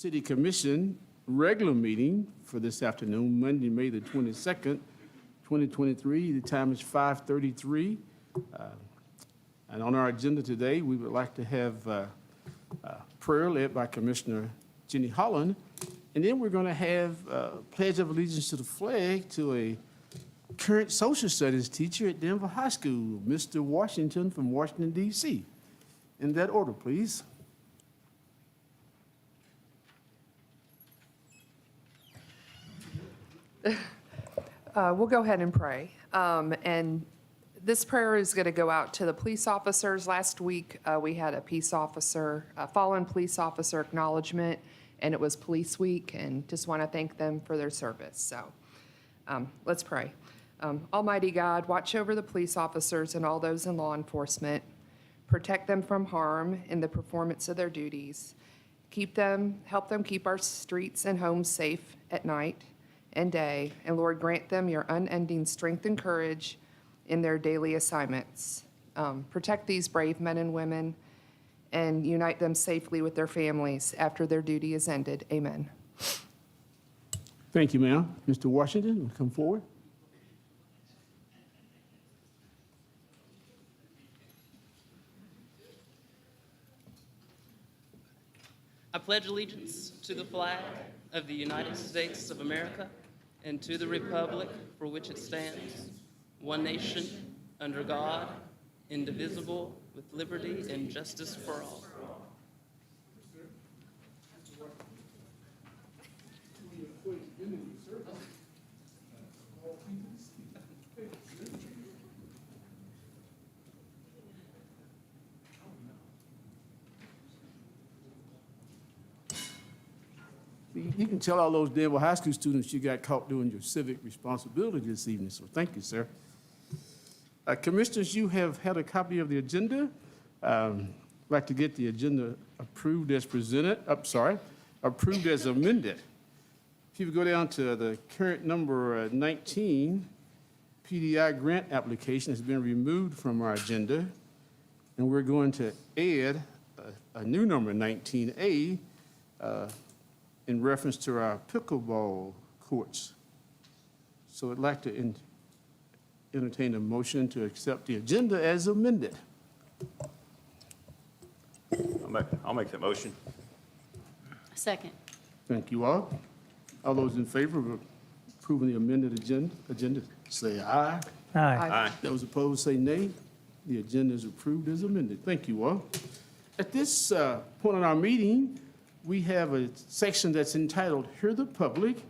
City Commission regular meeting for this afternoon, Monday, May the 22nd, 2023. The time is 5:33. And on our agenda today, we would like to have prayer led by Commissioner Jenny Holland. And then we're going to have Pledge of Allegiance to the flag to a current social studies teacher at Danville High School, Mr. Washington from Washington, D.C. In that order, please. We'll go ahead and pray. And this prayer is going to go out to the police officers. Last week, we had a fallen police officer acknowledgement, and it was Police Week, and just want to thank them for their service. So let's pray. Almighty God, watch over the police officers and all those in law enforcement. Protect them from harm in the performance of their duties. Help them keep our streets and homes safe at night and day. And Lord, grant them your unending strength and courage in their daily assignments. Protect these brave men and women and unite them safely with their families after their duty is ended. Amen. Thank you, ma'am. Mr. Washington, come forward. I pledge allegiance to the flag of the United States of America and to the republic for which it stands, one nation, under God, indivisible, with liberty and justice for all. You can tell all those Danville High School students you got caught doing your civic responsibility this evening, so thank you, sir. Commissioners, you have had a copy of the agenda. I'd like to get the agenda approved as approved as amended. If you would go down to the current number 19, PDI grant application has been removed from our agenda, and we're going to add a new number, 19A, in reference to our pickleball courts. So I'd like to entertain a motion to accept the agenda as amended. I'll make that motion. Second. Thank you all. All those in favor of approving the amended agenda, say aye. Aye. Those opposed, say nay. The agenda is approved as amended. Thank you all. At this point in our meeting, we have a section that's entitled Hear the Public,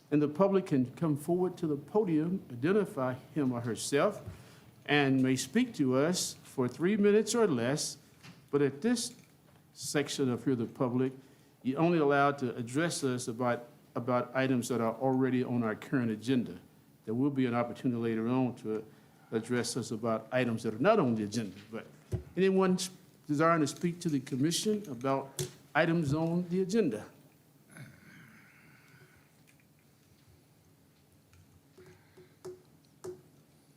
and the public can come forward to the podium, identify him or herself, and may speak to us for 3 minutes or less. But at this section of Hear the Public, you're only allowed to address us about items that are already on our current agenda. There will be an opportunity later on to address us about items that are not on the agenda. But anyone desiring to speak to the commission about items on the agenda?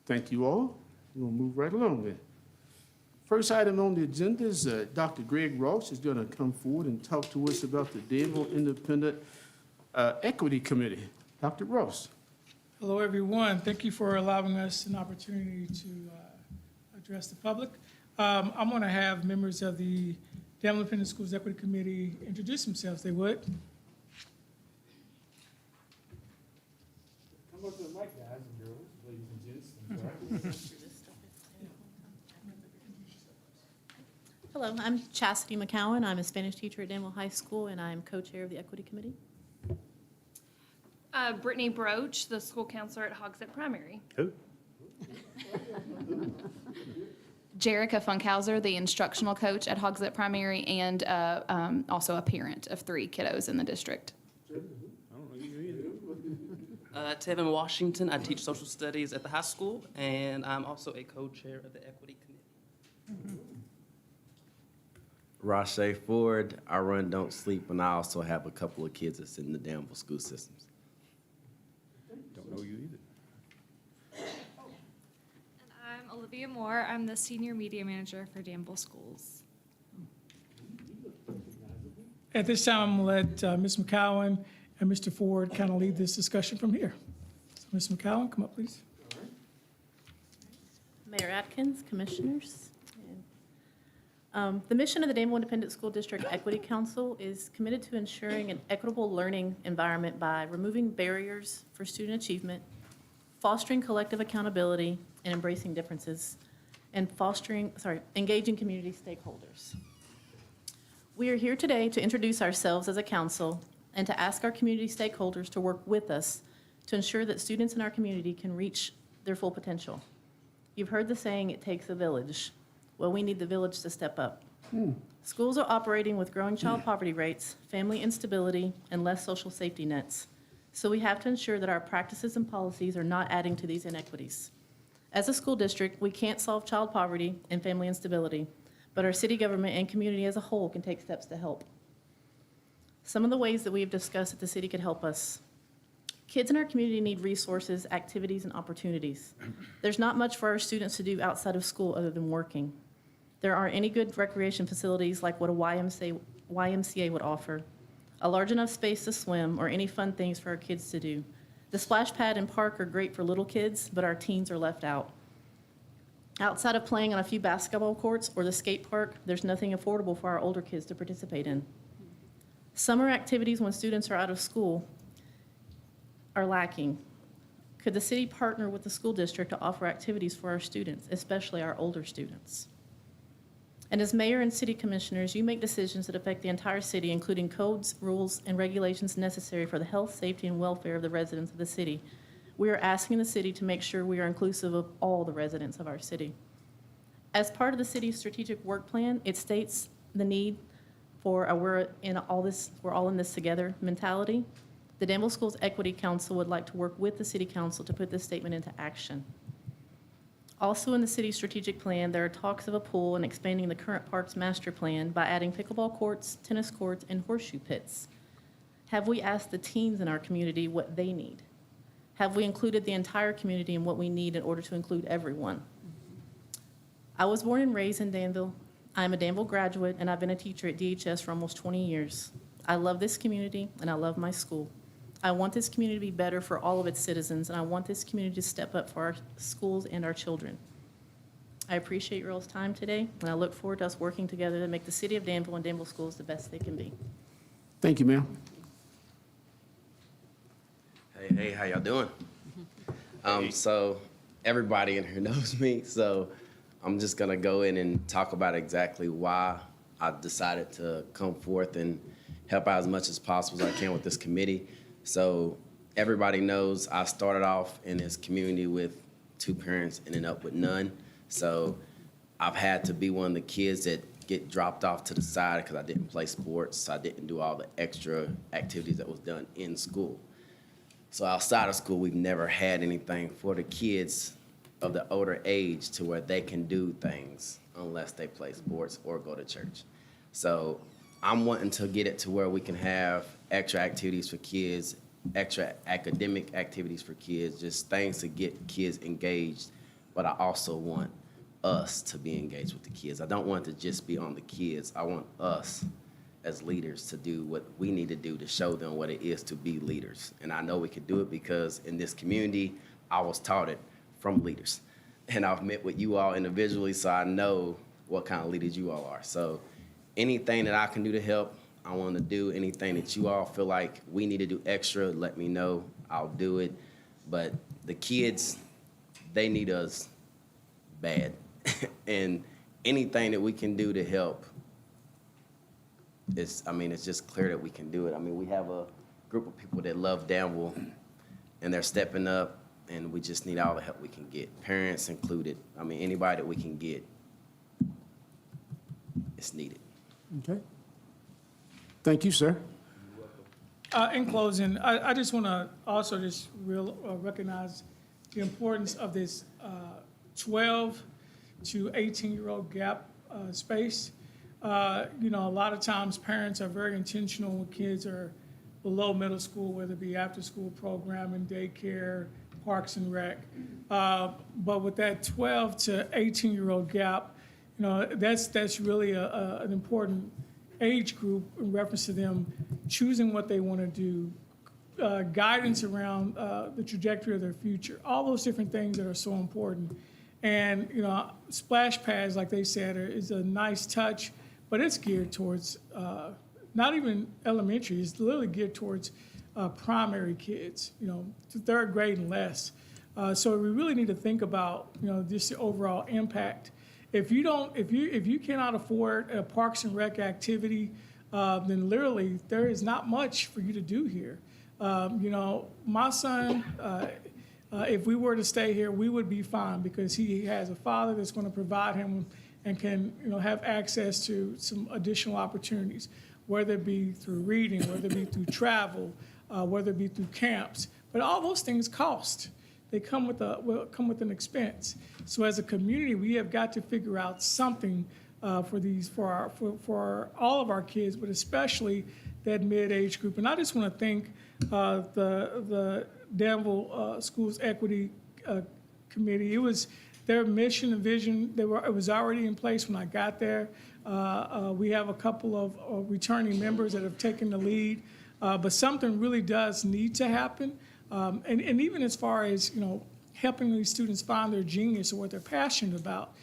Thank you all. We'll move right along then. First item on the agenda is Dr. Greg Ross is going to come forward and talk to us about the Danville Independent Equity Committee. Dr. Ross. Hello, everyone. Thank you for allowing us an opportunity to address the public. I'm going to have members of the Danville Independent Schools Equity Committee introduce themselves. They would. Come up to the mic, guys and girls, ladies and gents. Hello, I'm Chastity McCowan. I'm a Spanish teacher at Danville High School, and I'm co-chair of the Equity Committee. Brittany Broach, the school counselor at Hogsett Primary. Who? Jerica Funkhauser, the instructional coach at Hogsett Primary, and also a parent of 3 kiddos in the district. Tevin Washington, I teach social studies at the high school, and I'm also a co-chair of the Equity Committee. Rashay Ford, I run Don't Sleep, and I also have a couple of kids that's in the Danville school systems. Don't know you either. And I'm Olivia Moore. I'm the Senior Media Manager for Danville Schools. At this time, I'm going to let Ms. McCowan and Mr. Ford kind of lead this discussion from here. So, Ms. McCowan, come up, please. Mayor Atkins, commissioners. The mission of the Danville Independent School District Equity Council is committed to ensuring an equitable learning environment by removing barriers for student achievement, fostering collective accountability and embracing differences, and engaging community stakeholders. We are here today to introduce ourselves as a council and to ask our community stakeholders to work with us to ensure that students in our community can reach their full potential. You've heard the saying, it takes a village. Well, we need the village to step up. Schools are operating with growing child poverty rates, family instability, and less social safety nets. So we have to ensure that our practices and policies are not adding to these inequities. As a school district, we can't solve child poverty and family instability, but our city government and community as a whole can take steps to help. Some of the ways that we have discussed that the city could help us. Kids in our community need resources, activities, and opportunities. There's not much for our students to do outside of school other than working. There aren't any good recreation facilities like what a YMCA would offer, a large enough space to swim, or any fun things for our kids to do. The splash pad and park are great for little kids, but our teens are left out. Outside of playing on a few basketball courts or the skate park, there's nothing affordable for our older kids to participate in. Summer activities when students are out of school are lacking. Could the city partner with the school district to offer activities for our students, especially our older students? And as mayor and city commissioners, you make decisions that affect the entire city, including codes, rules, and regulations necessary for the health, safety, and welfare of the residents of the city. We are asking the city to make sure we are inclusive of all the residents of our city. As part of the city's strategic work plan, it states the need for a we're all in this together mentality. The Danville Schools Equity Council would like to work with the City Council to put this statement into action. Also in the city's strategic plan, there are talks of a pool and expanding the current parks master plan by adding pickleball courts, tennis courts, and horseshoe pits. Have we asked the teens in our community what they need? Have we included the entire community in what we need in order to include everyone? I was born and raised in Danville. I am a Danville graduate, and I've been a teacher at DHS for almost 20 years. I love this community, and I love my school. I want this community to be better for all of its citizens, and I want this community to step up for our schools and our children. I appreciate your all's time today, and I look forward to us working together to make the city of Danville and Danville schools the best they can be. Thank you, ma'am. Hey, how y'all doing? So everybody in here knows me, so I'm just gonna go in and talk about exactly why I decided to come forth and help out as much as possible as I can with this committee. So everybody knows I started off in this community with 2 parents, ended up with none. So I've had to be one of the kids that get dropped off to the side because I didn't play sports. So I didn't do all the extra activities that was done in school. So outside of school, we've never had anything for the kids of the older age to where they can do things unless they play sports or go to church. So I'm wanting to get it to where we can have extra activities for kids, extra academic activities for kids, just things to get kids engaged. But I also want us to be engaged with the kids. I don't want it to just be on the kids. I want us as leaders to do what we need to do to show them what it is to be leaders. And I know we can do it because in this community, I was taught it from leaders. And I've met with you all individually, so I know what kind of leaders you all are. So anything that I can do to help, I want to do. Anything that you all feel like we need to do extra, let me know. I'll do it. But the kids, they need us bad. And anything that we can do to help, it's just clear that we can do it. I mean, we have a group of people that love Danville, and they're stepping up, and we just need all the help we can get, parents included. I mean, anybody that we can get, it's needed. Okay. Thank you, sir. In closing, I just want to also just recognize the importance of this 12 to 18-year-old gap space. A lot of times parents are very intentional when kids are below middle school, whether it be after-school programming, daycare, parks and rec. But with that 12 to 18-year-old gap, that's really an important age group in reference to them choosing what they want to do, guidance around the trajectory of their future, all those different things that are so important. And, you know, splash pads, like they said, is a nice touch, but it's geared towards not even elementary, it's literally geared towards primary kids, you know, to third grade and less. So we really need to think about, you know, just the overall impact. If you cannot afford a Parks and Rec activity, then literally there is not much for you to do here. You know, my son, if we were to stay here, we would be fine because he has a father that's going to provide him and can, you know, have access to some additional opportunities, whether it be through reading, whether it be through travel, whether it be through camps. But all those things cost. They come with an expense. So as a community, we have got to figure out something for all of our kids, but especially that mid-age group. And I just want to thank the Danville Schools Equity Committee. It was their mission and vision. It was already in place when I got there. We have a couple of returning members that have taken the lead, but something really does need to happen. And even as far as, you know, helping these students find their genius or what they're passionate about,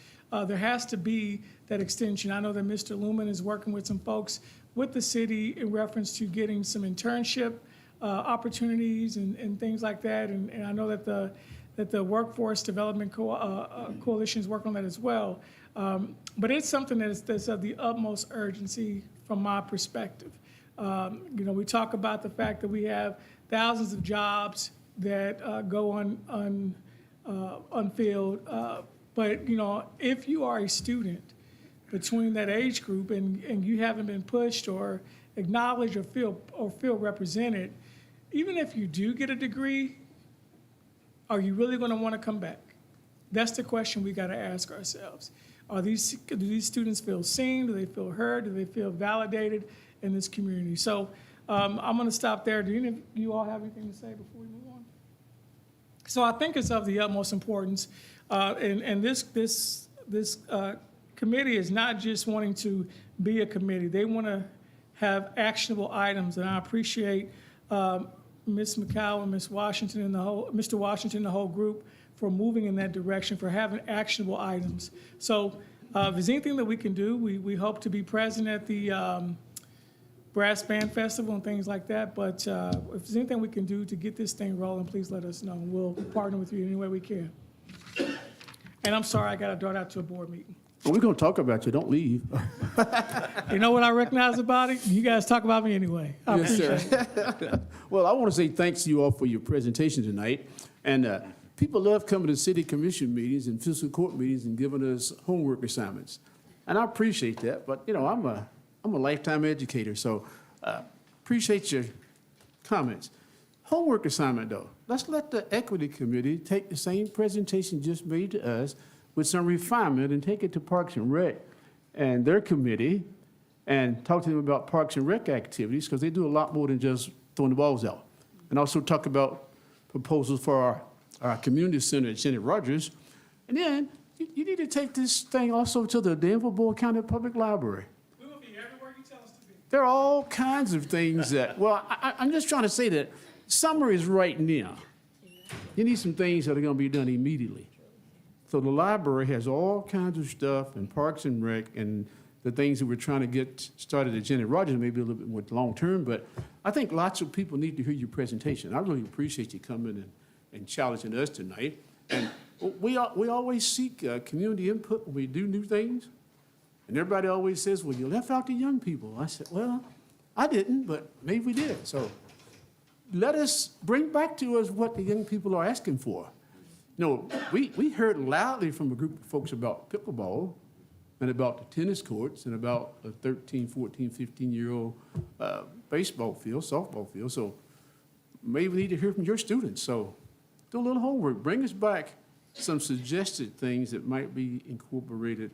there has to be that extension. I know that Mr. Lumen is working with some folks with the city in reference to getting some internship opportunities and things like that. And I know that the Workforce Development Coalition is working on that as well. But it's something that's of the utmost urgency from my perspective. You know, we talk about the fact that we have thousands of jobs that go unfilled. But, you know, if you are a student between that age group and you haven't been pushed or acknowledged or feel represented, even if you do get a degree, are you really going to want to come back? That's the question we got to ask ourselves. Do these students feel seen? Do they feel heard? Do they feel validated in this community? So I'm going to stop there. Do any of you all have anything to say before we move on? So I think it's of the utmost importance. And this committee is not just wanting to be a committee. They want to have actionable items. And I appreciate Ms. McCowan, Ms. Washington, and Mr. Washington, the whole group, for moving in that direction, for having actionable items. So if there's anything that we can do, we hope to be present at the Brass Band Festival and things like that. But if there's anything we can do to get this thing rolling, please let us know. We'll partner with you any way we can. And I'm sorry I got to dart out to a board meeting. Well, we're going to talk about you. Don't leave. You know what I recognize about it? You guys talk about me anyway. I appreciate it. Well, I want to say thanks to you all for your presentation tonight. And people love coming to city commission meetings and fiscal court meetings and giving us homework assignments. And I appreciate that. But, you know, I'm a lifetime educator, so appreciate your comments. Homework assignment, though. Let's let the equity committee take the same presentation just made to us with some refinement and take it to Parks and Rec and their committee and talk to them about Parks and Rec activities, because they do a lot more than just throwing the balls out. And also talk about proposals for our community center at Jenny Rogers. And then you need to take this thing also to the Danville Board County Public Library. We will be everywhere you tell us to be. There are all kinds of things that, well, I'm just trying to say that summer is right now. You need some things that are going to be done immediately. So the library has all kinds of stuff, and Parks and Rec, and the things that we're trying to get started at Jenny Rogers, maybe a little bit more long-term, but I think lots of people need to hear your presentation. I really appreciate you coming and challenging us tonight. And we always seek community input when we do new things. And everybody always says, well, you left out the young people. I said, well, I didn't, but maybe we did. So let us bring back to us what the young people are asking for. No, we heard loudly from a group of folks about pickleball and about the tennis courts and about a 13, 14, 15-year-old baseball field, softball field. So maybe we need to hear from your students. So do a little homework. Bring us back some suggested things that might be incorporated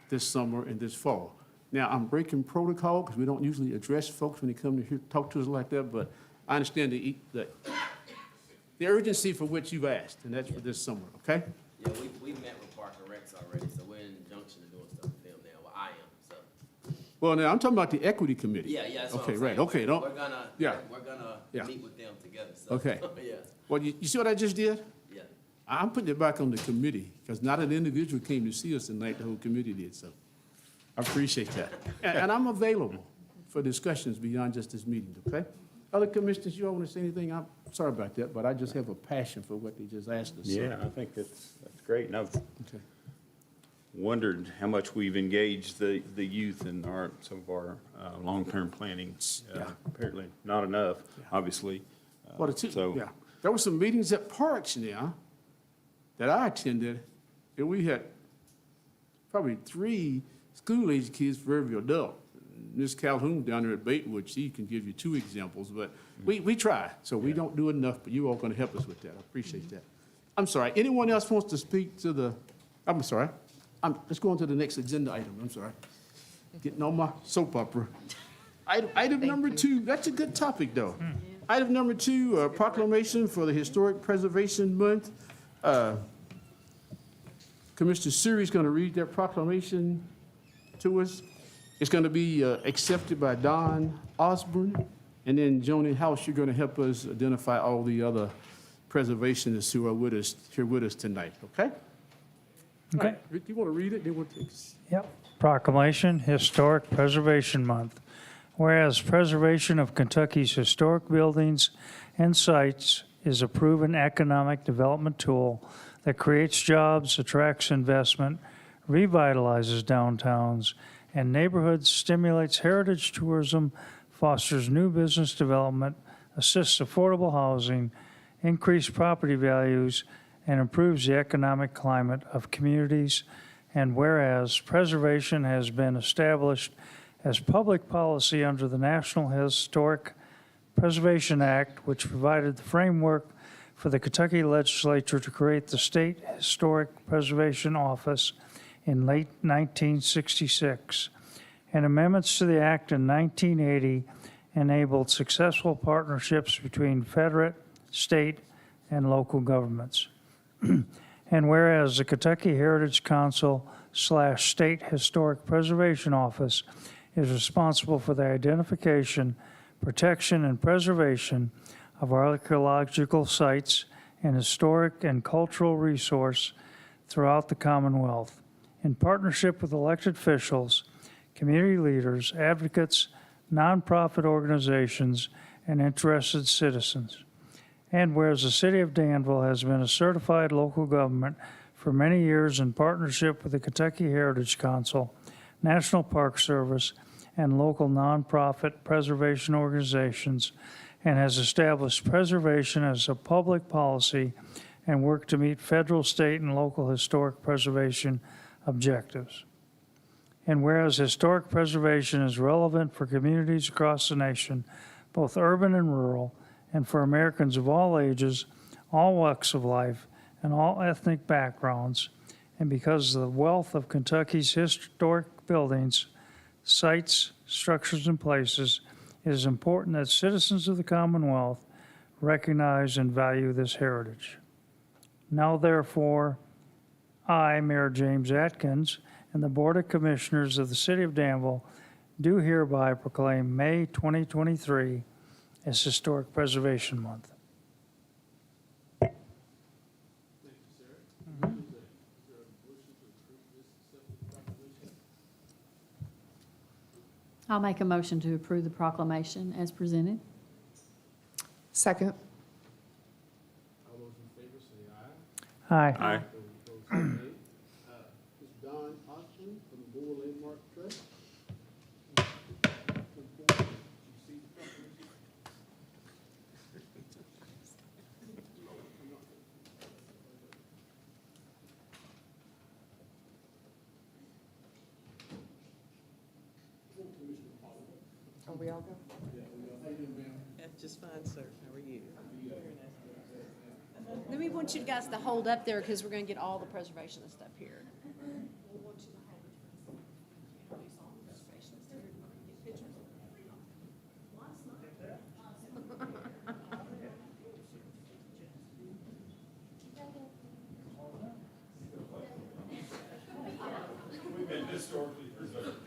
this summer and this fall. Now, I'm breaking protocol because we don't usually address folks when they come to here, talk to us like that, but I understand the urgency for which you've asked, and that's for this summer, okay? Yeah, we met with Park and Recs already, so we're in injunction to doing stuff with them now. Well, I am, so. Well, now, I'm talking about the equity committee. Yeah, that's what Okay, I'm right, saying. okay, don't, We're gonna, yeah. we're gonna Yeah. meet with them together, so. Okay. Yeah, Well, you see what I just did? yeah. I'm putting it back on the committee, because not an individual came to see us tonight, the whole committee did, so I appreciate that. And I'm available for discussions beyond just this meeting, okay? Other commissioners, you all want to say anything? I'm sorry about that, but I just have a passion for what they just asked us. so- Yeah, I think that's great. And I've Okay. wondered how much we've engaged the youth in some of our long-term planning. Yeah. Apparently not enough, obviously. Well, the two, So- yeah, there were some meetings at parks now that I attended, and we had probably 3 school-age kids for every adult. Ms. Calhoun down there at Batewood, she can give you 2 examples, but we try, so we don't do enough, but you all gonna help us with that, I appreciate that. I'm sorry, anyone else wants to speak to the, I'm sorry, let's go on to the next agenda item, I'm sorry. Getting on my soap opera. Item number 2, that's a good topic, though. Item number 2, proclamation for the Historic Preservation Month. Commissioner Suri's gonna read that proclamation to us. It's gonna be accepted by Don Osborne, and then Joni House, you're gonna help us identify all the other preservationists who are here with us tonight, okay? Okay. All right, Rick, you wanna read it? Then we'll take. Yep. Proclamation, Historic Preservation Month. Whereas preservation of Kentucky's historic buildings and sites is a proven economic development tool that creates jobs, attracts investment, revitalizes downtowns and neighborhoods, stimulates heritage tourism, fosters new business development, assists affordable housing, increases property values, and improves the economic climate of communities. And whereas preservation has been established as public policy under the National Historic Preservation Act, which provided the framework for the Kentucky legislature to create the State Historic Preservation Office in late 1966. And amendments to the act in 1980 enabled successful partnerships between federal, state, and local governments. And whereas the Kentucky Heritage Council / State Historic Preservation Office is responsible for the identification, protection, and preservation of archaeological sites and historic and cultural resource throughout the Commonwealth, in partnership with elected officials, community leaders, advocates, nonprofit organizations, and interested citizens. And whereas the City of Danville has been a certified local government for many years in partnership with the Kentucky Heritage Council, National Park Service, and local nonprofit preservation organizations, and has established preservation as a public policy and worked to meet federal, state, and local historic preservation objectives. And whereas historic preservation is relevant for communities across the nation, both urban and rural, and for Americans of all ages, all walks of life, and all ethnic backgrounds, and because of the wealth of Kentucky's historic buildings, sites, structures, and places, it is important that citizens of the Commonwealth recognize and value this heritage. Now, therefore, I, Mayor James Atkins, and the Board of Commissioners of the City of Danville do hereby proclaim May 2023 as Historic Preservation Month. I'll make a motion to approve the proclamation as presented. Second. All those in favor say aye. Aye. Aye. Those opposed say nay. Ms. Don Osborne from the Board Landmark Trust. Come forward. You see the proclamation? Are we all go? That's just fine, sir. How are you? Then we want you guys to hold up there because we're going to get all the preservationists up here. We've been historically preserved.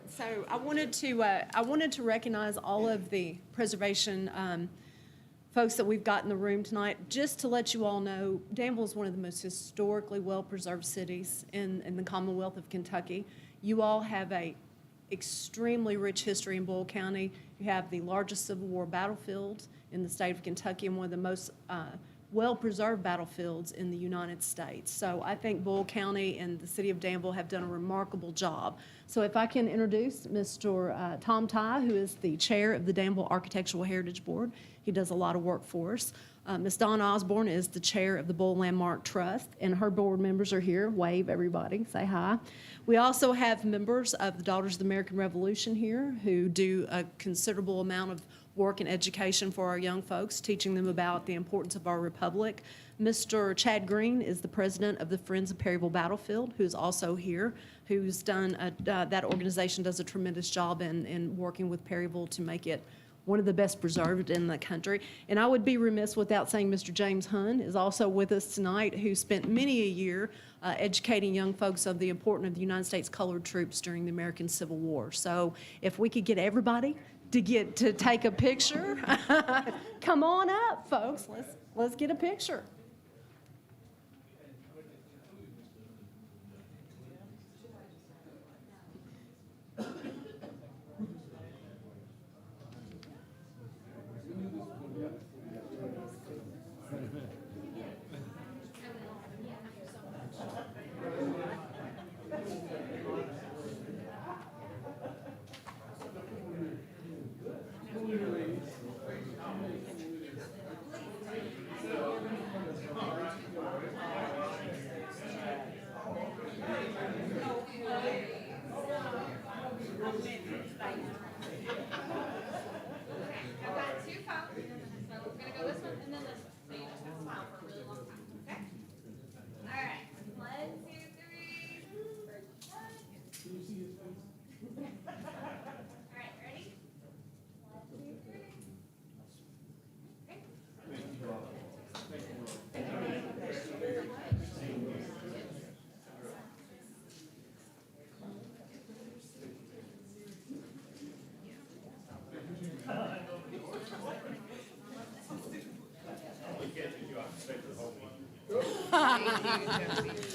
So I wanted to recognize all of the preservation folks that we've got in the room tonight. Just to let you all know, Danville is one of the most historically well-preserved cities in the Commonwealth of Kentucky. You all have a extremely rich history in Boyle County. You have the largest Civil War battlefield in the state of Kentucky and one of the most well-preserved battlefields in the United States. So I think Boyle County and the city of Danville have done a remarkable job. So if I can introduce Mr. Tom Tye, who is the chair of the Danville Architectural Heritage Board. He does a lot of work for us. Ms. Dawn Osborne is the chair of the Boyle Landmark Trust, and her board members are here. Wave, everybody, say hi. We also have members of the Daughters of the American Revolution here who do a considerable amount of work and education for our young folks, teaching them about the importance of our republic. Mr. Chad Green is the president of the Friends of Perryville Battlefield, who's also here, who's done, that organization does a tremendous job in working with Perryville to make it one of the best preserved in the country. And I would be remiss without saying Mr. James Hunn is also with us tonight, who spent many a year educating young folks of the importance of the United States colored troops during the American Civil War. So if we could get everybody to take a picture, come on up, folks. Let's get a picture.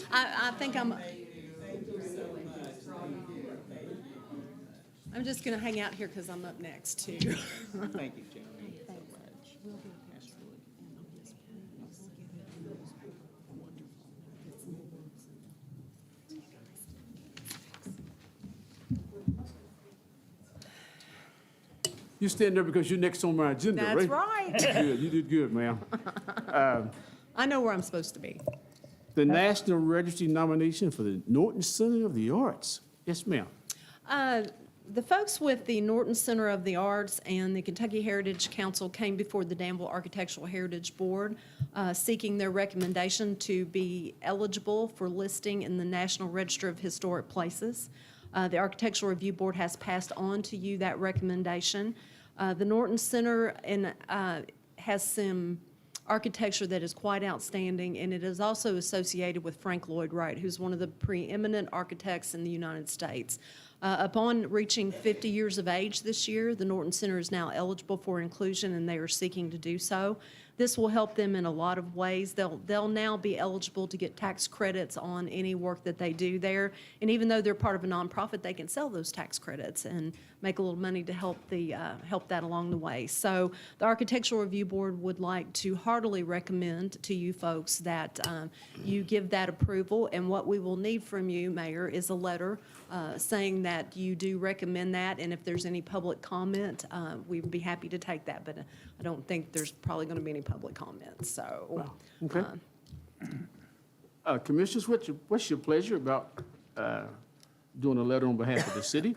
I think I'm just going to hang out here because I'm up next, too. Thank you, Jeremy, so much. You stand there because you're next on my agenda, right? That's right. Good, you did good, ma'am. I know where I'm supposed to be. The National Registry nomination for the Norton Center of the Arts. Yes, ma'am. The folks with the Norton Center of the Arts and the Kentucky Heritage Council came before the Danville Architectural Heritage Board seeking their recommendation to be eligible for listing in the National Register of Historic Places. The Architectural Review Board has passed on to you that recommendation. The Norton Center has some architecture that is quite outstanding, and it is also associated with Frank Lloyd Wright, who's one of the preeminent architects in the United States. Upon reaching 50 years of age this year, the Norton Center is now eligible for inclusion, and they are seeking to do so. This will help them in a lot of ways. They'll now be eligible to get tax credits on any work that they do there. And even though they're part of a nonprofit, they can sell those tax credits and make a little money to help that along the way. So the Architectural Review Board would like to heartily recommend to you folks that you give that approval. And what we will need from you, Mayor, is a letter saying that you do recommend that. And if there's any public comment, we'd be happy to take that. But I don't think there's probably going to be any public comments, so. Okay. Commissioners, what's your pleasure about doing a letter on behalf of the city?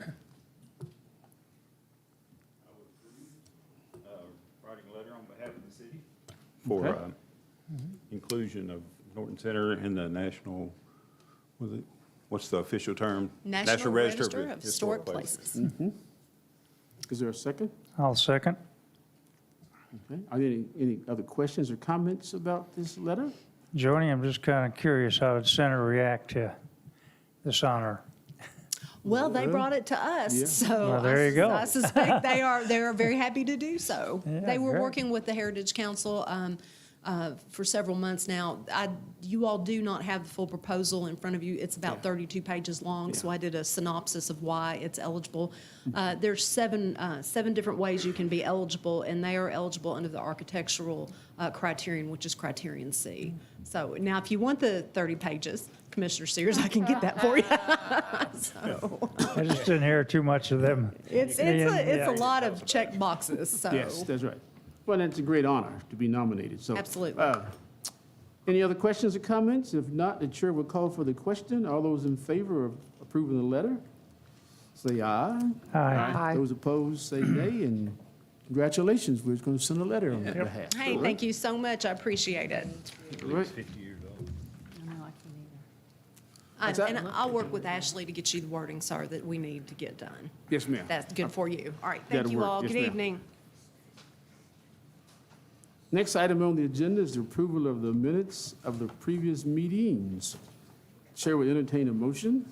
Writing a letter on behalf of the city for Okay. inclusion of Norton Center in the national, what's the official term? National Register of Historic Places. Is there a second? I'll second. Okay. Are there any other questions or comments about this letter? Joni, I'm just kind of curious how did Center react to this honor? Well, they brought it to us, Yeah. so Well, there you go. I suspect they are very happy to do so. Yeah, They were great. working with the Heritage Council for several months now. You all do not have the full proposal in front of you. It's about 32 pages long, so I did a synopsis of why it's eligible. There's seven different ways you can be eligible, and they are eligible under the architectural criterion, which is criterion C. So now, if you want the 30 pages, Commissioner Sears, I can get that for you. So, I just didn't hear too much of them. it's Yeah. a lot of check boxes, so. Yes, that's right. Well, it's a great honor to be nominated, so. Absolutely. Any other questions or comments? If not, the chair will call for the question. All those in favor of approving the letter, say aye. Aye. Aye. Those opposed, say nay, and congratulations, we're going to send a letter on that behalf. Hey, thank you so much. I appreciate it. All right. 50 years old. What's that? And I'll work with Ashley to get you the wording, sir, that we need to get done. Yes, ma'am. That's good for you. All right, That'll thank you work. all. Yes, Good ma'am. evening. Next item on the agenda is the approval of the minutes of the previous meetings. Chair will entertain a motion.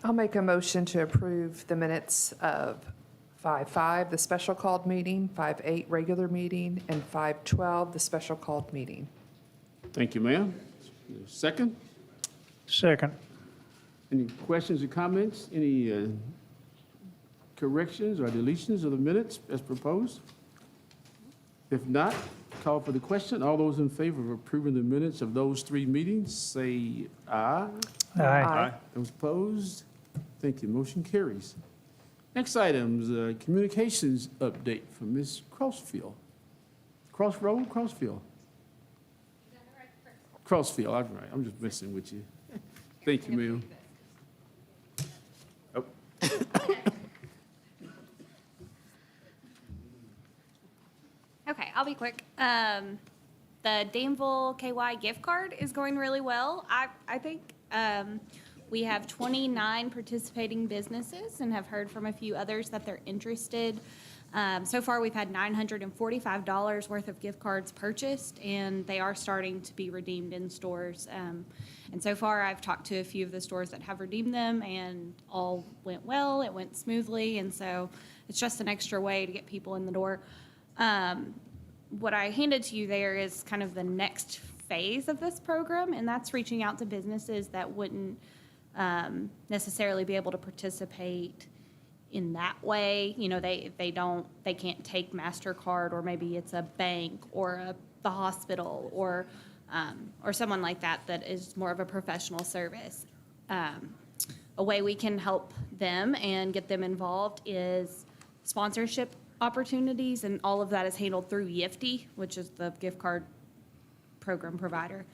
I'll make a motion to approve the minutes of 5:5, the special called meeting, 5:8, regular meeting, and 5:12, the special called meeting. Thank you, ma'am. Second, Second. any questions or comments? Any corrections or deletions of the minutes as proposed? If not, call for the question. All those in favor of approving the minutes of those three meetings, say aye. Aye. Those opposed? Thank you. Motion carries. Next item is communications update from Ms. Crossfield. Crossfield? Crossfield, I'm right. I'm just messing with you. Thank you, ma'am. Oh, Okay, I'll be quick. The Danville KY gift card is going really well. I think we have 29 participating businesses and have heard from a few others that they're interested. So far, we've had $945 worth of gift cards purchased, and they are starting to be redeemed in stores. And so far, I've talked to a few of the stores that have redeemed them, and all went well. It went smoothly, and so it's just an extra way to get people in the door. What I handed to you there is kind of the next phase of this program, and that's reaching out to businesses that wouldn't necessarily be able to participate in that way. You know, they can't take MasterCard, or maybe it's a bank or the hospital or someone like that is more of a professional service. A way we can help them and get them involved is sponsorship opportunities, and all of that is handled through YIFTY, which is the gift card program provider.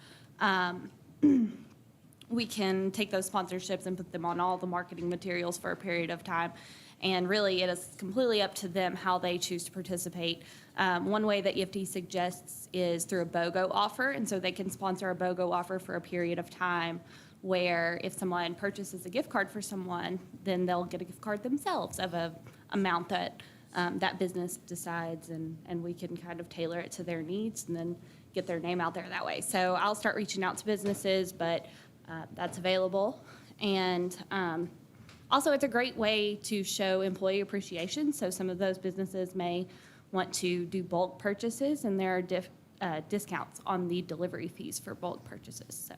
We can take those sponsorships and put them on all the marketing materials for a period of time. And really, it is completely up to them how they choose to participate. One way that YIFTY suggests is through a BOGO offer, and so they can sponsor a BOGO offer for a period of time where if someone purchases a gift card for someone, then they'll get a gift card themselves of a amount that that business decides, and we can kind of tailor it to their needs and then get their name out there that way. So I'll start reaching out to businesses, but that's available. And also, it's a great way to show employee appreciation. So some of those businesses may want to do bulk purchases, and there are discounts on the delivery fees for bulk purchases. So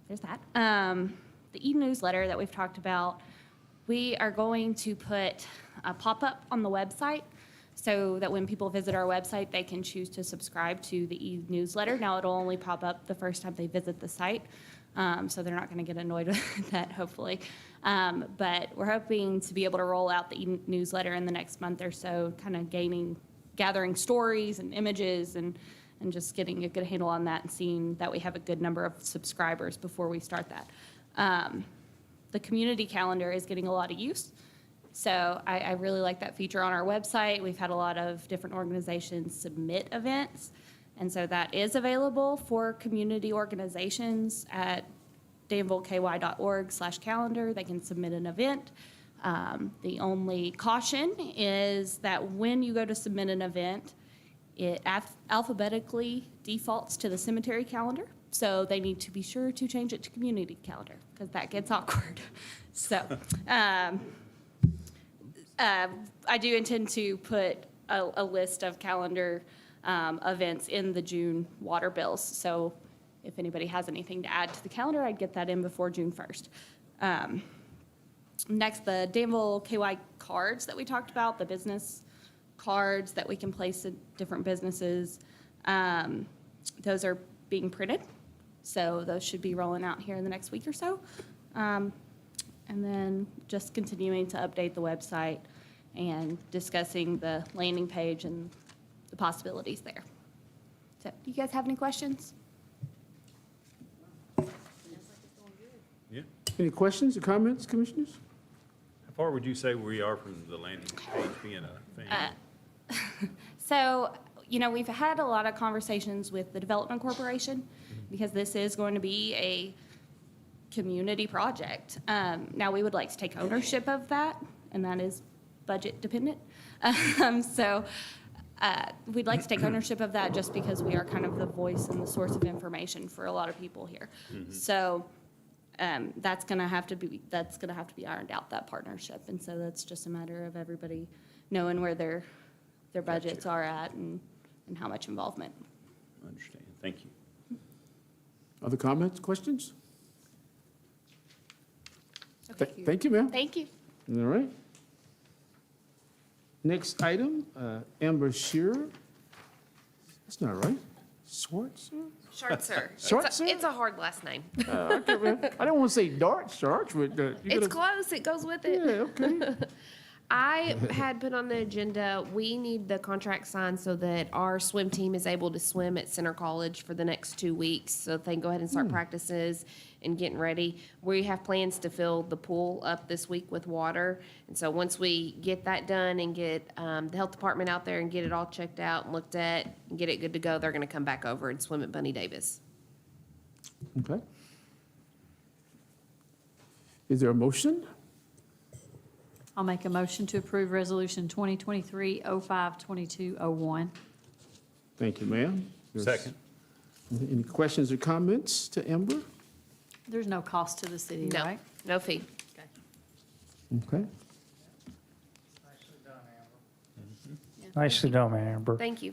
there's that. The e-newsletter that we've talked about, we are going to put a pop-up on the website so that when people visit our website, they can choose to subscribe to the e-newsletter. Now, it'll only pop up the first time they visit the site, so they're not going to get annoyed with that, hopefully. But we're hoping to be able to roll out the e-newsletter in the next month or so, kind of gathering stories and images and just getting a good handle on that and seeing that we have a good number of subscribers before we start that. The community calendar is getting a lot of use. So I really like that feature on our website. We've had a lot of different organizations submit events. And so that is available for community organizations at danvilleky.org/calendar. They can submit an event. The only caution is that when you go to submit an event, it alphabetically defaults to the cemetery calendar. So they need to be sure to change it to community calendar, because that gets awkward. So, I do intend to put a list of calendar events in the June water bills. So if anybody has anything to add to the calendar, I'd get that in before June 1st. Next, the Danville KY cards that we talked about, the business cards that we can place at different businesses. Those are being printed, so those should be rolling out here in the next week or so. And then just continuing to update the website and discussing the landing page and the possibilities there. So, do you guys have any questions? Yeah. Any questions or comments, commissioners? How far would you say we are from the landing page being a thing? So, you know, we've had a lot of conversations with the Development Corporation because this is going to be a community project. Now, we would like to take ownership of that, and that is budget dependent. So we'd like to take ownership of that just because we are kind of the voice and the source of information for a lot of people here. So that's going to have to be ironed out, that partnership. And so that's just a matter of everybody knowing where their budgets are at and how much involvement. I understand. Thank you. Other comments, questions? Okay. Thank you, ma'am. Thank you. All right. Next item, Amber Shearer. That's not right. Schwartzer? Shartzer. Shartzer? It's a hard last name. I don't want to say Dart Sharch, but It's close. It goes with it. Yeah, okay. I had put on the agenda, we need the contract signed so that our swim team is able to swim at Center College for the next 2 weeks, so they can go ahead and start practices and getting ready. We have plans to fill the pool up this week with water, and so once we get that done and get the health department out there and get it all checked out and looked at and get it good to go, they're gonna come back over and swim at Bunny Davis. Okay. Is there a motion? I'll make a motion to approve Resolution 2023-05-2201. Thank you, ma'am. Second. Any questions or comments to Amber? There's no cost to the city, No, right? no fee. Okay. Nicely done, Amber. Thank you.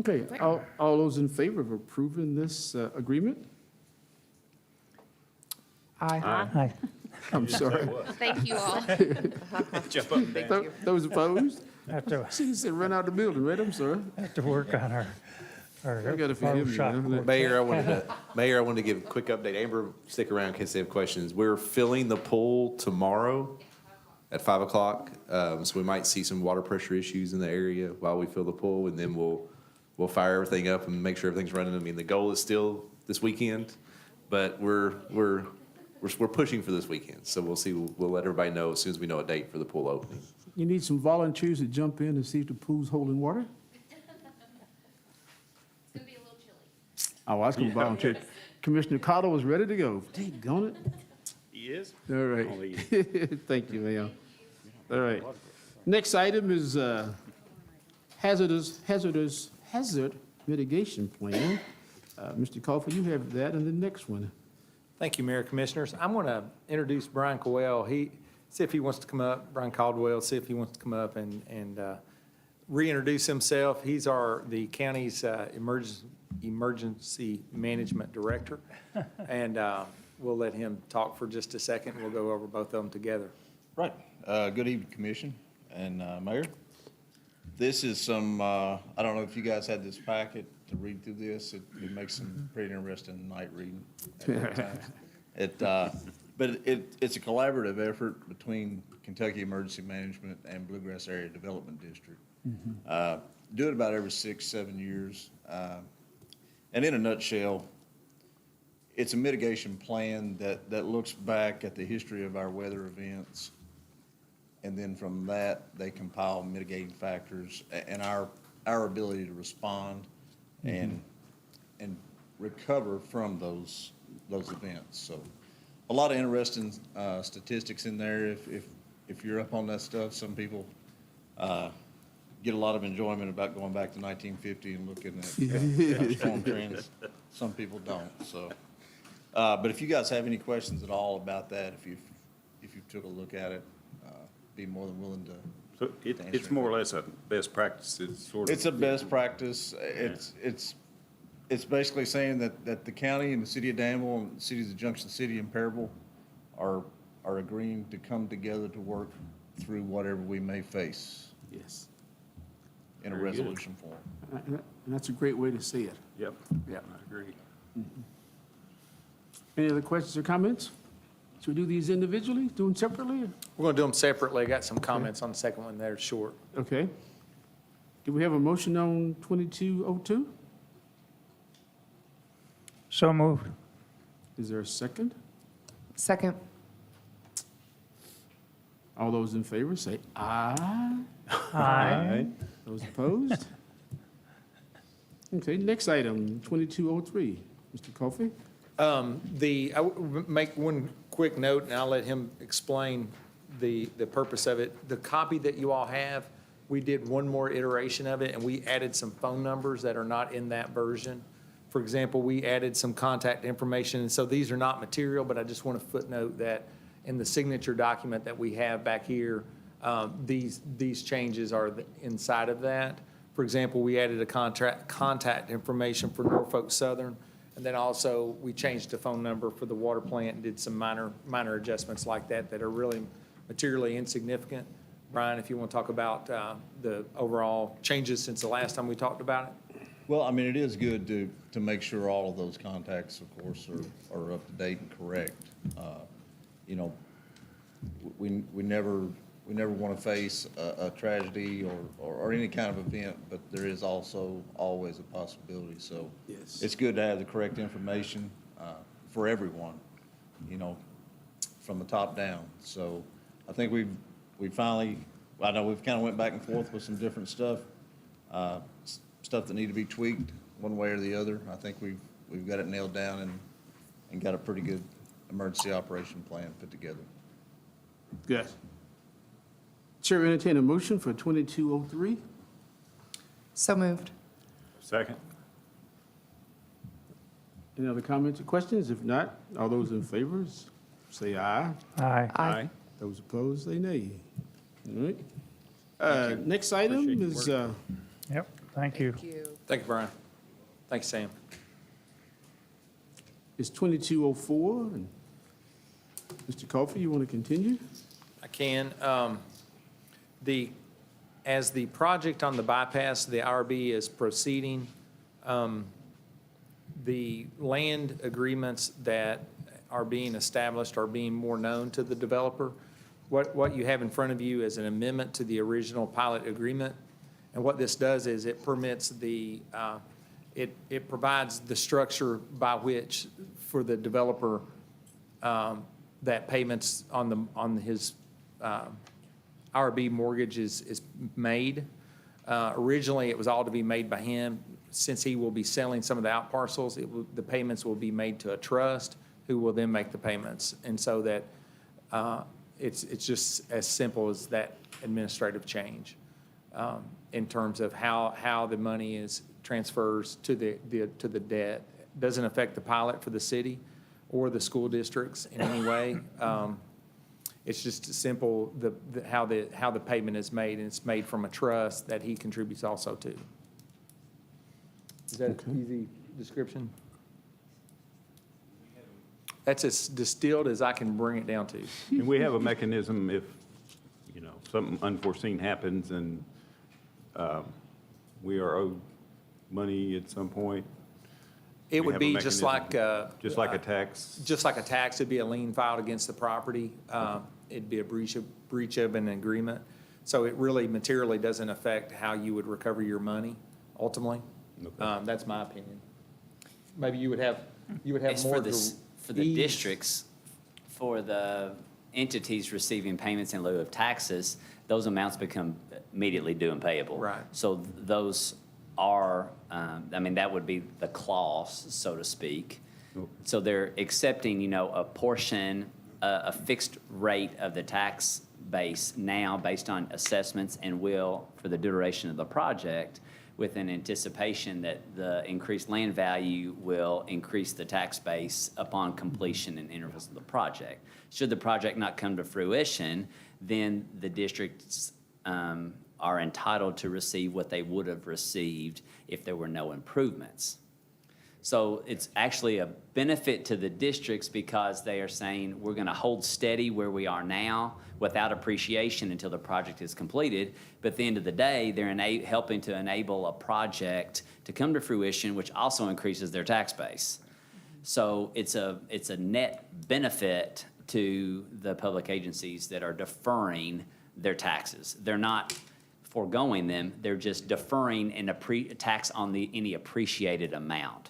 Okay, all those in favor of approving this agreement? Aye. Hi. I'm sorry. Thank you all. Jump up and down. Those opposed? Have to, She said run out the building, right? I'm sorry. have to work on our You gotta forgive me, Photoshop man. work. Mayor, I wanted to give a quick update. Amber, stick around in case they have questions. We're filling the pool tomorrow at 5 o'clock. So we might see some water pressure issues in the area while we fill the pool, and then we'll fire everything up and make sure everything's running. I mean, the goal is still this weekend, but we're pushing for this weekend. So we'll see. We'll let everybody know as soon as we know a date for the pool opening. You need some volunteers to jump in and see if the pool's holding water? It's gonna be a little chilly. Oh, I was gonna volunteer. Commissioner Cottle was ready to go. Daggone it. He is? All right. Thank you, ma'am. All right. Next item is hazard mitigation plan. Mr. Cawford, you have that and the next one. Thank you, Mayor Commissioners. I'm going to introduce Brian Coyle. See if he wants to come up, Brian Caldwell, see if he wants to come up and reintroduce himself. He's the county's emergency management director. And we'll let him talk for just a second. We'll go over both of them together. Right. Good evening, Commission and Mayor. This is some, I don't know if you guys had this packet to read through this. It makes some pretty interesting night reading at times. But it's a collaborative effort between Kentucky Emergency Management and Bluegrass Area Development District. Do it about every 6-7 years. And in a nutshell, it's a mitigation plan that looks back at the history of our weather events. And then from that, they compile mitigating factors and our ability to respond and recover from those events. So a lot of interesting statistics in there. If you're up on that stuff, some people get a lot of enjoyment about going back to 1950 and looking at storm trends. Some people don't, so. But if you guys have any questions at all about that, if you took a look at it, be more than willing to. So it's more or less a best practice, it's sort of. It's a best practice. It's basically saying that the county and the city of Danville and the cities of Junction City and Perryville are agreeing to come together to work through whatever we may face Yes. in a Very good. resolution form. And that's a great way to say it. Yep. Yep. I agree. Any other questions or comments? Should we do these individually, do them separately? We're going to do them separately. I got some comments on the second one that are short. Okay. Do we have a motion on 2202? So moved. Is there a second? Second. All those in favor say aye. Aye. Those opposed? Okay, next item, 2203. Mr. Coffey? I would make one quick note, and I'll let him explain the purpose of it. The copy that you all have, we did one more iteration of it, and we added some phone numbers that are not in that version. For example, we added some contact information, and so these are not material, but I just want to footnote that in the signature document that we have back here, these changes are inside of that. For example, we added a contact information for Norfolk Southern, and then also we changed the phone number for the water plant and did some minor adjustments like that that are really materially insignificant. Brian, if you want to talk about the overall changes since the last time we talked about it. Well, I mean, it is good to make sure all of those contacts, of course, are up to date and correct. You know, we never want to face a tragedy or any kind of event, but there is also always a possibility. So Yes. it's good to have the correct information for everyone, you know, from the top down. So I think we finally, I know we've kind of went back and forth with some different stuff, stuff that need to be tweaked one way or the other. I think we've got it nailed down and got a pretty good emergency operation plan put together. Good. Chair will entertain a motion for 2203. So moved. Second. Any other comments or questions? If not, all those in favor say aye. Aye. Aye. Those opposed say nay. All right. Next item Appreciate your is, Yep, thank you. Thank you, Brian. Thanks, Sam. is 2204. And Mr. Coffey, you want to continue? I can. As the project on the bypass, the IRB is proceeding, the land agreements that are being established are being more known to the developer. What you have in front of you is an amendment to the original pilot agreement. And what this does is it permits it provides the structure by which for the developer that payments on his IRB mortgage is made. Originally, it was all to be made by him. Since he will be selling some of the out parcels, the payments will be made to a trust who will then make the payments. And so that it's just as simple as that administrative change in terms of how the money transfers to the debt. Doesn't affect the pilot for the city or the school districts in any way. It's just simple, how the payment is made, and it's made from a trust that he contributes also to. Is that an easy description? That's as distilled as I can bring it down to. And we have a mechanism if, something unforeseen happens and we are owed money at some point. It We would have a be just like. Just like a tax? Just like a tax, it'd be a lien filed against the property. It'd be a breach of an agreement. So it really materially doesn't affect how you would recover your money ultimately. Okay. That's my opinion. Maybe you would have It's more. for the districts, for the entities receiving payments in lieu of taxes, those amounts become immediately due and payable. Right. So those are, that would be the clause, so to speak. So they're accepting, a portion, a fixed rate of the tax base now based on assessments and will for the duration of the project, with an anticipation that the increased land value will increase the tax base upon completion and intervals of the project. Should the project not come to fruition, then the districts are entitled to receive what they would have received if there were no improvements. So it's actually a benefit to the districts because they are saying, we're going to hold steady where we are now without appreciation until the project is completed. But at the end of the day, they're helping to enable a project to come to fruition, which also increases their tax base. So it's a net benefit to the public agencies that are deferring their taxes. They're not foregoing them, they're just deferring a tax on any appreciated amount.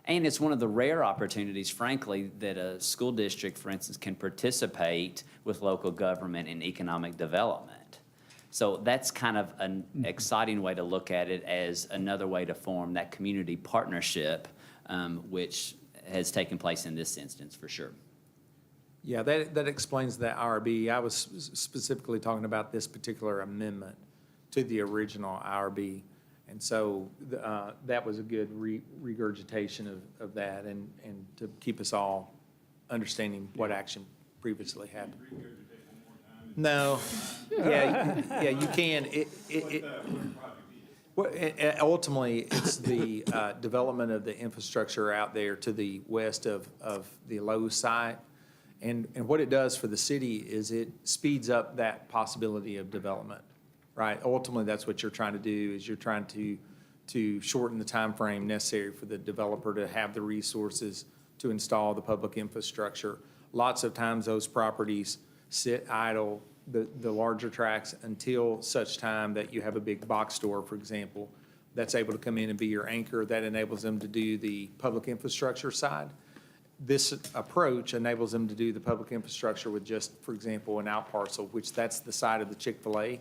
And it's one of the rare opportunities, frankly, that a school district, for instance, can participate with local government in economic development. So that's kind of an exciting way to look at it, as another way to form that community partnership, which has taken place in this instance for sure. Yeah, that explains the IRB. I was specifically talking about this particular amendment to the original IRB. And so that was a good regurgitation of that, and to keep us all understanding what action previously happened. No, yeah, you can. Ultimately, it's the development of the infrastructure out there to the west of the Lowe's site. And what it does for the city is it speeds up that possibility of development. Right, ultimately, that's what you're trying to do, is you're trying to shorten the time frame necessary for the developer to have the resources to install the public infrastructure. Lots of times, those properties sit idle, the larger tracts, until such time that you have a big box store, for example, that's able to come in and be your anchor. That enables them to do the public infrastructure side. This approach enables them to do the public infrastructure with just, for example, an out parcel, which that's the side of the Chick-fil-A.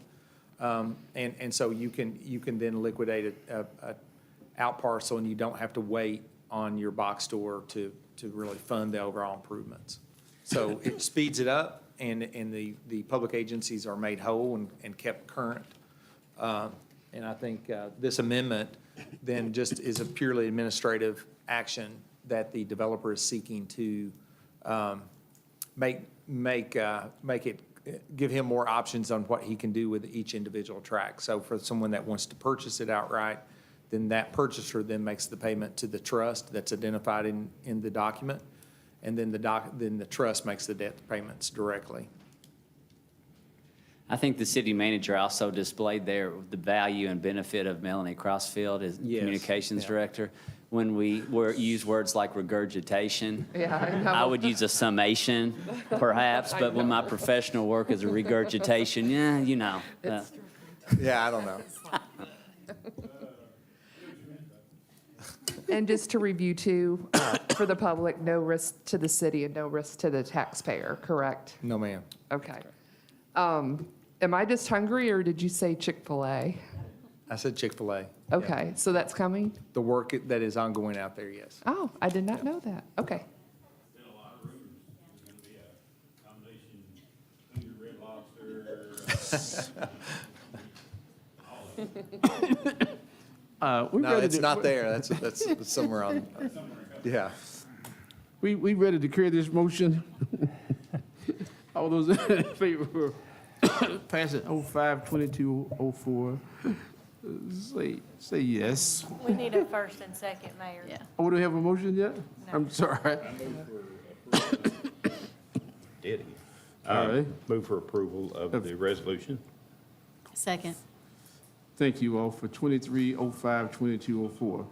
And so you can then liquidate a out parcel, and you don't have to wait on your box store to really fund the overall improvements. So it speeds it up, and the public agencies are made whole and kept current. And I think this amendment then just is a purely administrative action that the developer is seeking to make it, give him more options on what he can do with each individual tract. So for someone that wants to purchase it outright, then that purchaser then makes the payment to the trust that's identified in the document, and then the trust makes the debt payments directly. I think the city manager also displayed there the value and benefit of Melanie Crossfield as communications director. When we use words like regurgitation, I would use a summation, perhaps, but when my professional work is a regurgitation, yeah, you know. Yeah, I don't know. And just to review too, for the public, no risk to the city and no risk to the taxpayer, correct? No, ma'am. Okay. Am I just hungry, or did you say Chick-fil-A? I said Chick-fil-A. Okay, so that's coming? The work that is ongoing out there, yes. Oh, I did not know that. Okay. No, it's not there. That's somewhere on, yeah. We ready to carry this motion? All those in favor of passing 05-2204, say yes. We need a first and second, Mayor. Yeah. Oh, do we have a motion yet? I'm sorry. Did he? All right. Move for approval of the resolution. Second. Thank you all for 2305-2204.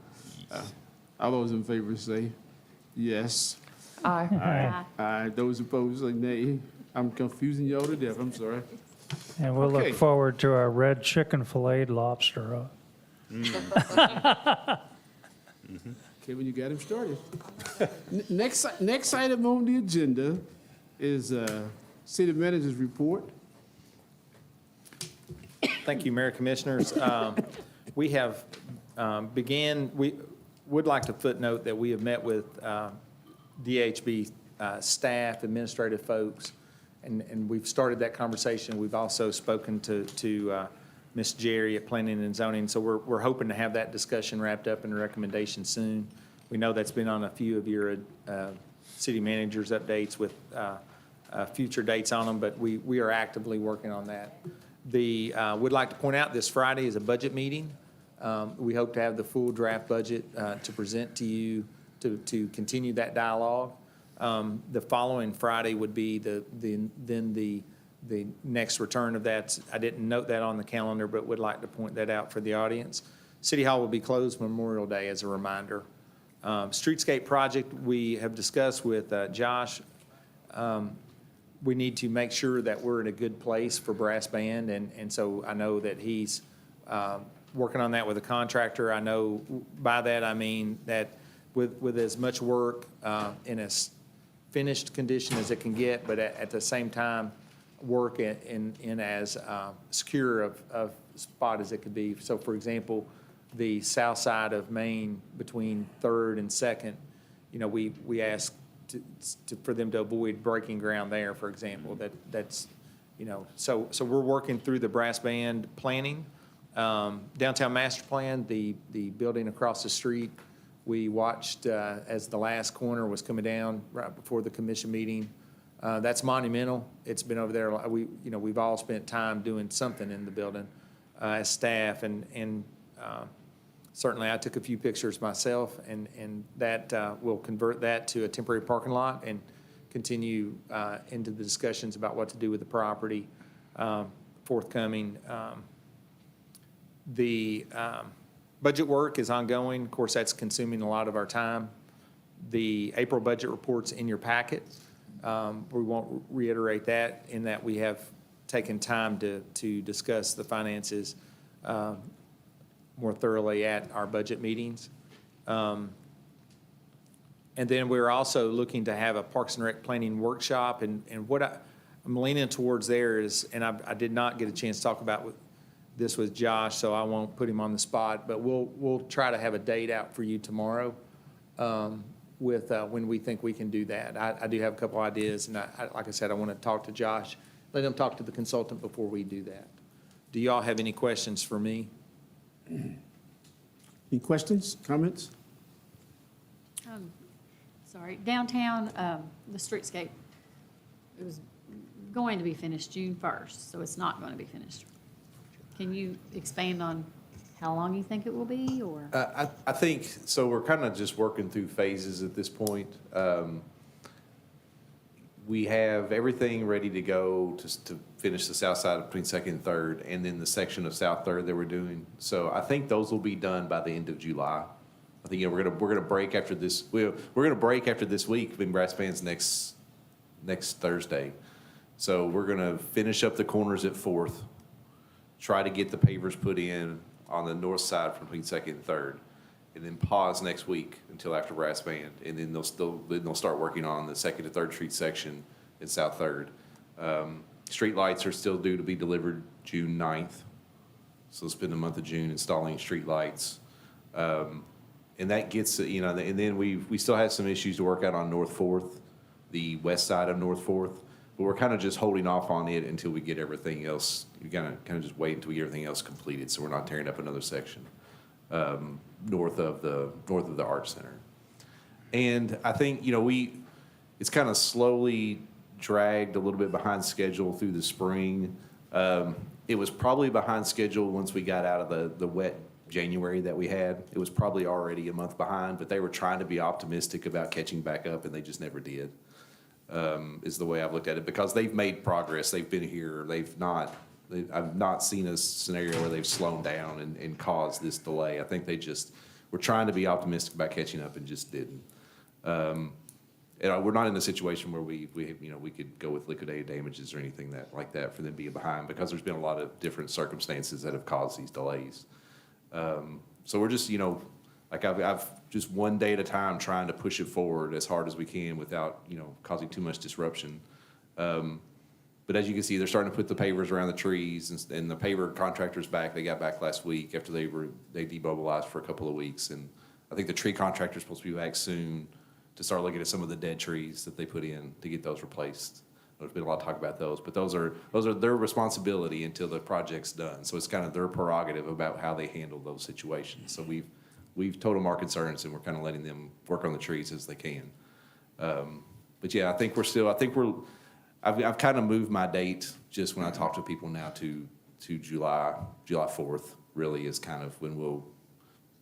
All those in favor say yes. Aye. Aye. Aye. Those opposed say nay. I'm confusing y'all to death. I'm sorry. And we'll Okay. look forward to our red chicken filleted lobster. Kevin, you got him started. Next item on the agenda is City Manager's report. Thank you, Mayor Commissioners. We have we would like to footnote that we have met with DHB staff, administrative folks, and we've started that conversation. We've also spoken to Ms. Jerry at Planning and Zoning, so we're hoping to have that discussion wrapped up in a recommendation soon. We know that's been on a few of your city managers' updates with future dates on them, but we are actively working on that. Would like to point out this Friday is a budget meeting. We hope to have the full draft budget to present to you to continue that dialogue. The following Friday would be the next return of that. I didn't note that on the calendar, but would like to point that out for the audience. City Hall will be closed Memorial Day as a reminder. Streetscape project, we have discussed with Josh. We need to make sure that we're in a good place for brass band, and so I know that he's working on that with a contractor. I know by that I mean that with as much work in as finished condition as it can get, but at the same time, work in as secure of spot as it could be. So for example, the south side of Main between 3rd and 2nd, we ask for them to avoid breaking ground there, for example. That's so we're working through the brass band planning. Downtown master plan, the building across the street, we watched as the last corner was coming down right before the commission meeting. That's monumental. It's been over there. We've all spent time doing something in the building as staff, and certainly I took a few pictures myself, and that will convert that to a temporary parking lot and continue into the discussions about what to do with the property forthcoming. The budget work is ongoing. Of course, that's consuming a lot of our time. The April budget report's in your packet. We won't reiterate that in that we have taken time to discuss the finances more thoroughly at our budget meetings. And then we're also looking to have a Parks and Rec planning workshop. And what I'm leaning towards there is, and I did not get a chance to talk about this with Josh, so I won't put him on the spot, but we'll try to have a date out for you tomorrow with when we think we can do that. I do have a couple ideas, and like I said, I want to talk to Josh, let him talk to the consultant before we do that. Do y'all have any questions for me? Any questions, comments? Sorry, downtown, the streetscape, it was going to be finished June 1st, so it's not going to be finished. Can you expand on how long you think it will be, or? I think, so we're kind of just working through phases at this point. We have everything ready to go to finish the south side between 2nd and 3rd, and then the section of South 3rd that we're doing. So I think those will be done by the end of July. I think we're gonna break after this. We're gonna break after this week in brass bands next Thursday. So we're gonna finish up the corners at 4th, try to get the pavers put in on the north side between 2nd and 3rd, and then pause next week until after brass band, and then they'll start working on the 2nd to 3rd Street section in South 3rd. Street lights are still due to be delivered June 9th, so spend the month of June installing street lights. And that gets, and then we still have some issues to work out on North 4th, the west side of North 4th, but we're kind of just holding off on it until we get everything else. You gotta kind of just wait until we get everything else completed, so we're not tearing up another section north of the Art Center. And I think it's kind of slowly dragged a little bit behind schedule through the spring. It was probably behind schedule once we got out of the wet January that we had. It was probably already a month behind, but they were trying to be optimistic about catching back up, and they just never did, is the way I've looked at it, because they've made progress. They've been here. I've not seen a scenario where they've slowed down and caused this delay. I think they just were trying to be optimistic about catching up and just didn't. And we're not in a situation where we could go with liquidated damages or anything like that for them being behind, because there's been a lot of different circumstances that have caused these delays. So we're just, I've just one day at a time trying to push it forward as hard as we can without, causing too much disruption. But as you can see, they're starting to put the pavers around the trees, and the paver contractor's back. They got back last week after they demobilized for a couple of weeks. And I think the tree contractor's supposed to be back soon to start looking at some of the dead trees that they put in to get those replaced. There's been a lot of talk about those, but those are their responsibility until the project's done. So it's kind of their prerogative about how they handle those situations. So we've told them our concerns, and we're kind of letting them work on the trees as they can. But yeah, I've kind of moved my date just when I talk to people now to July 4th really is kind of when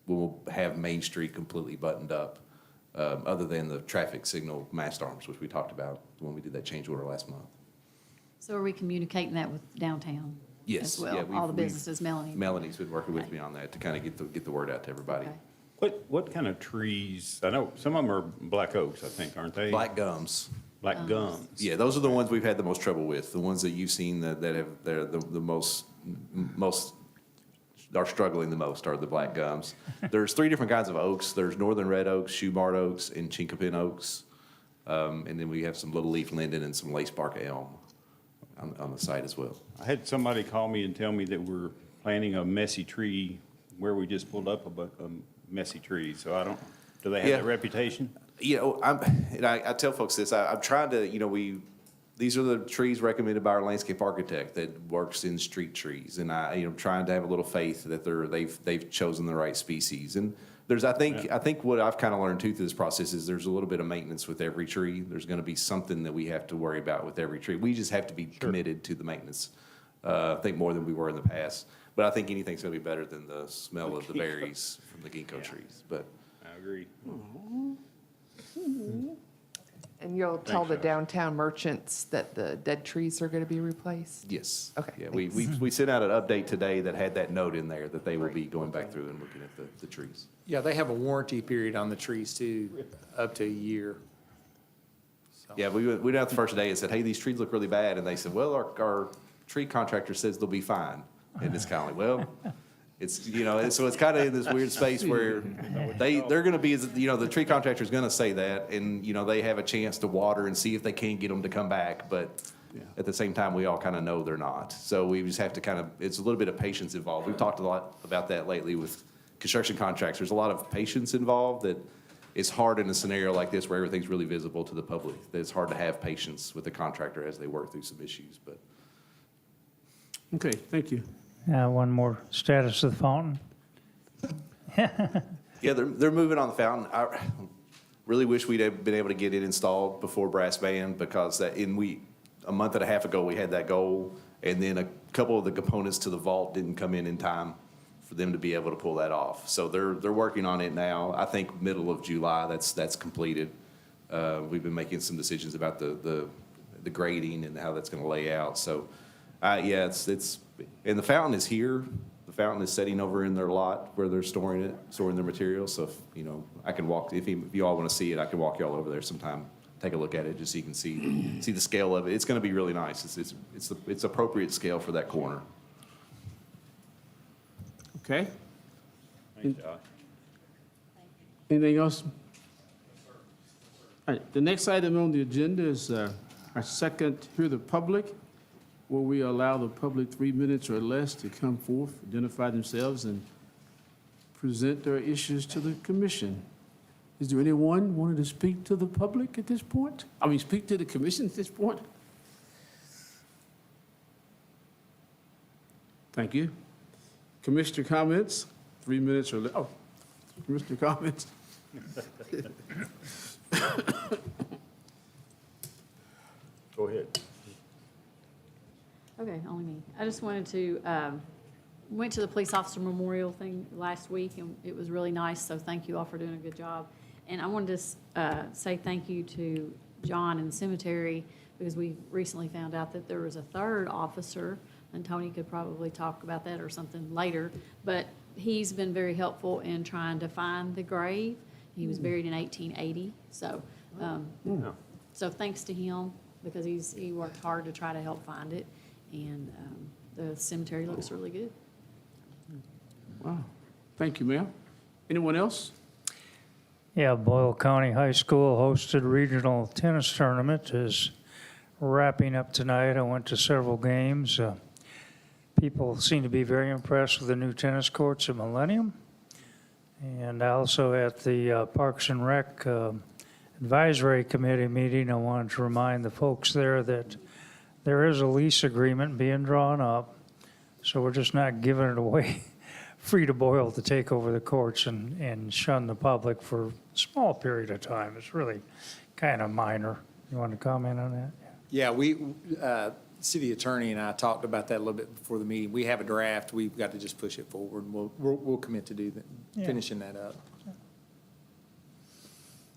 we'll have Main Street completely buttoned up, other than the traffic signal mast arms, which we talked about when we did that change order last month. So are we communicating that with downtown? Yes. As well, Yeah, all the businesses, Melanie? Melanie's been working with me on that to kind of get the word out to everybody. Okay. What kind of trees? I know some of them are black oaks, I think, aren't they? Black gums. Black gums. Yeah, those are the ones we've had the most trouble with, the ones that you've seen they're the most are struggling the most are the black gums. There's 3 different kinds of oaks. There's northern red oaks, shoe-barred oaks, and chinkapin oaks. And then we have some little leaf linden and some lace bark elm on the site as well. I had somebody call me and tell me that we're planting a messy tree where we just pulled up a messy tree. So do they have that reputation? You know, I tell folks this, I'm trying to, these are the trees recommended by our landscape architect that works in street trees. And I'm trying to have a little faith that they've chosen the right species. And I think what I've kind of learned too through this process is there's a little bit of maintenance with every tree. There's going to be something that we have to worry about with every tree. We just have to be committed to the maintenance, I think more than we were in the past. But I think anything's going to be better than the smell of the berries from the ginkgo trees. But I agree. And you'll tell the downtown merchants that the dead trees are going to be replaced? yes. Okay, Yeah, we sent out an update today that had that note in there that they will be going back through and looking at the trees. Yeah, they have a warranty period on the trees too, up to a year. So- Yeah, we went out the first day and said, hey, these trees look really bad. And they said, well, our tree contractor says they'll be fine. And it's kind of like, well, it's, so it's kind of in this weird space where they're going to be, the tree contractor's going to say that. And, they have a chance to water and see if they can get them to come back. But at the same time, we all kind of know they're not. So we just have to it's a little bit of patience involved. We've talked a lot about that lately with construction contracts. There's a lot of patience involved that it's hard in a scenario like this where everything's really visible to the public. That it's hard to have patience with the contractor as they work through some issues. But Okay, thank you. One more status of the fountain. yeah, they're moving on the fountain. I really wish we'd have been able to get it installed before brass band because a month and a half ago we had that goal, and then a couple of the components to the vault didn't come in time for them to be able to pull that off. So they're working on it now. I think middle of July that's completed. We've been making some decisions about the grading and how that's going to lay out. So yeah, it's and the fountain is here. The fountain is sitting over in their lot where they're storing their materials. So if, I can walk, if you all want to see it, I can walk you all over there sometime, take a look at it just so you can see the scale of it. It's going to be really nice. It's appropriate scale for that corner. Okay. Thanks, Josh. Anything else? All right, the next item on the agenda is our second Hear the Public, where we allow the public 3 minutes or less to come forth, identify themselves, and present their issues to the commission. Is there anyone wanting to speak to the public at this point? Speak to the commission at this point? Thank you. Commissioner comments, 3 minutes or less. Oh, Commissioner comments. Go ahead. Okay, only me. I just wanted to, went to the police officer memorial thing last week, and it was really nice, so thank you all for doing a good job. And I wanted to say thank you to John in the cemetery, because we recently found out that there was a third officer, and Tony could probably talk about that or something later, but he's been very helpful in trying to find the grave. He was buried in 1880, so so thanks to him, because he worked hard to try to help find it. And the cemetery looks really good. Wow. Thank you, ma'am. Anyone else? Yeah, Boyle County High School hosted regional tennis tournament is wrapping up tonight. I went to several games. People seem to be very impressed with the new tennis courts at Millennium. And also at the Parks and Rec Advisory Committee meeting, I wanted to remind the folks there that There is a lease agreement being drawn up, so we're just not giving it away free to boil to take over the courts and shun the public for a small period of time. It's really kind of minor. You want to comment on that? Yeah, city attorney and I talked about that a little bit before the meeting. We have a draft. We've got to just push it forward. We'll commit to Yeah. finishing that up.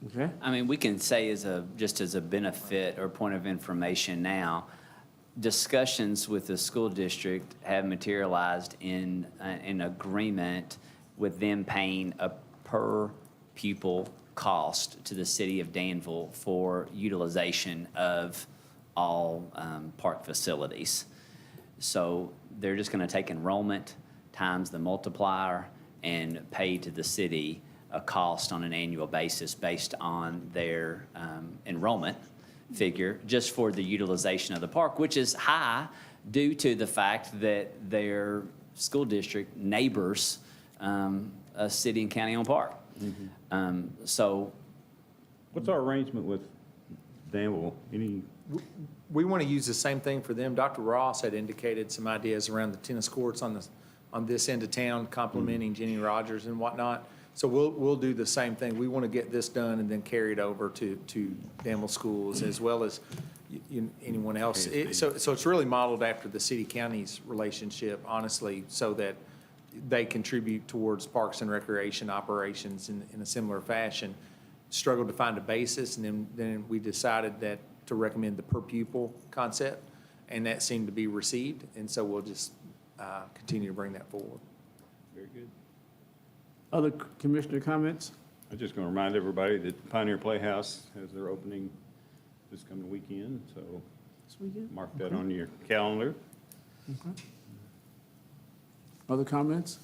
Okay. I mean, we can say just as a benefit or point of information now, discussions with the school district have materialized in an agreement with them paying a per pupil cost to the city of Danville for utilization of all park facilities. So they're just going to take enrollment times the multiplier and pay to the city a cost on an annual basis based on their enrollment figure just for the utilization of the park, which is high due to the fact that their school district neighbors a city and county-owned park. So What's our arrangement with Danville? Any? We want to use the same thing for them. Dr. Ross had indicated some ideas around the tennis courts on this end of town, complimenting Jenny Rogers and whatnot. So we'll do the same thing. We want to get this done and then carry it over to Danville schools as well as anyone else. So it's really modeled after the city-county's relationship, honestly, so that they contribute towards parks and recreation operations in a similar fashion. Struggled to find a basis, and then we decided that to recommend the per pupil concept, and that seemed to be received, and so we'll just continue to bring that forward. Very good. Other commissioner comments? I'm just going to remind everybody that Pioneer Playhouse has their opening this coming weekend, so mark that on your calendar. Okay. Other comments?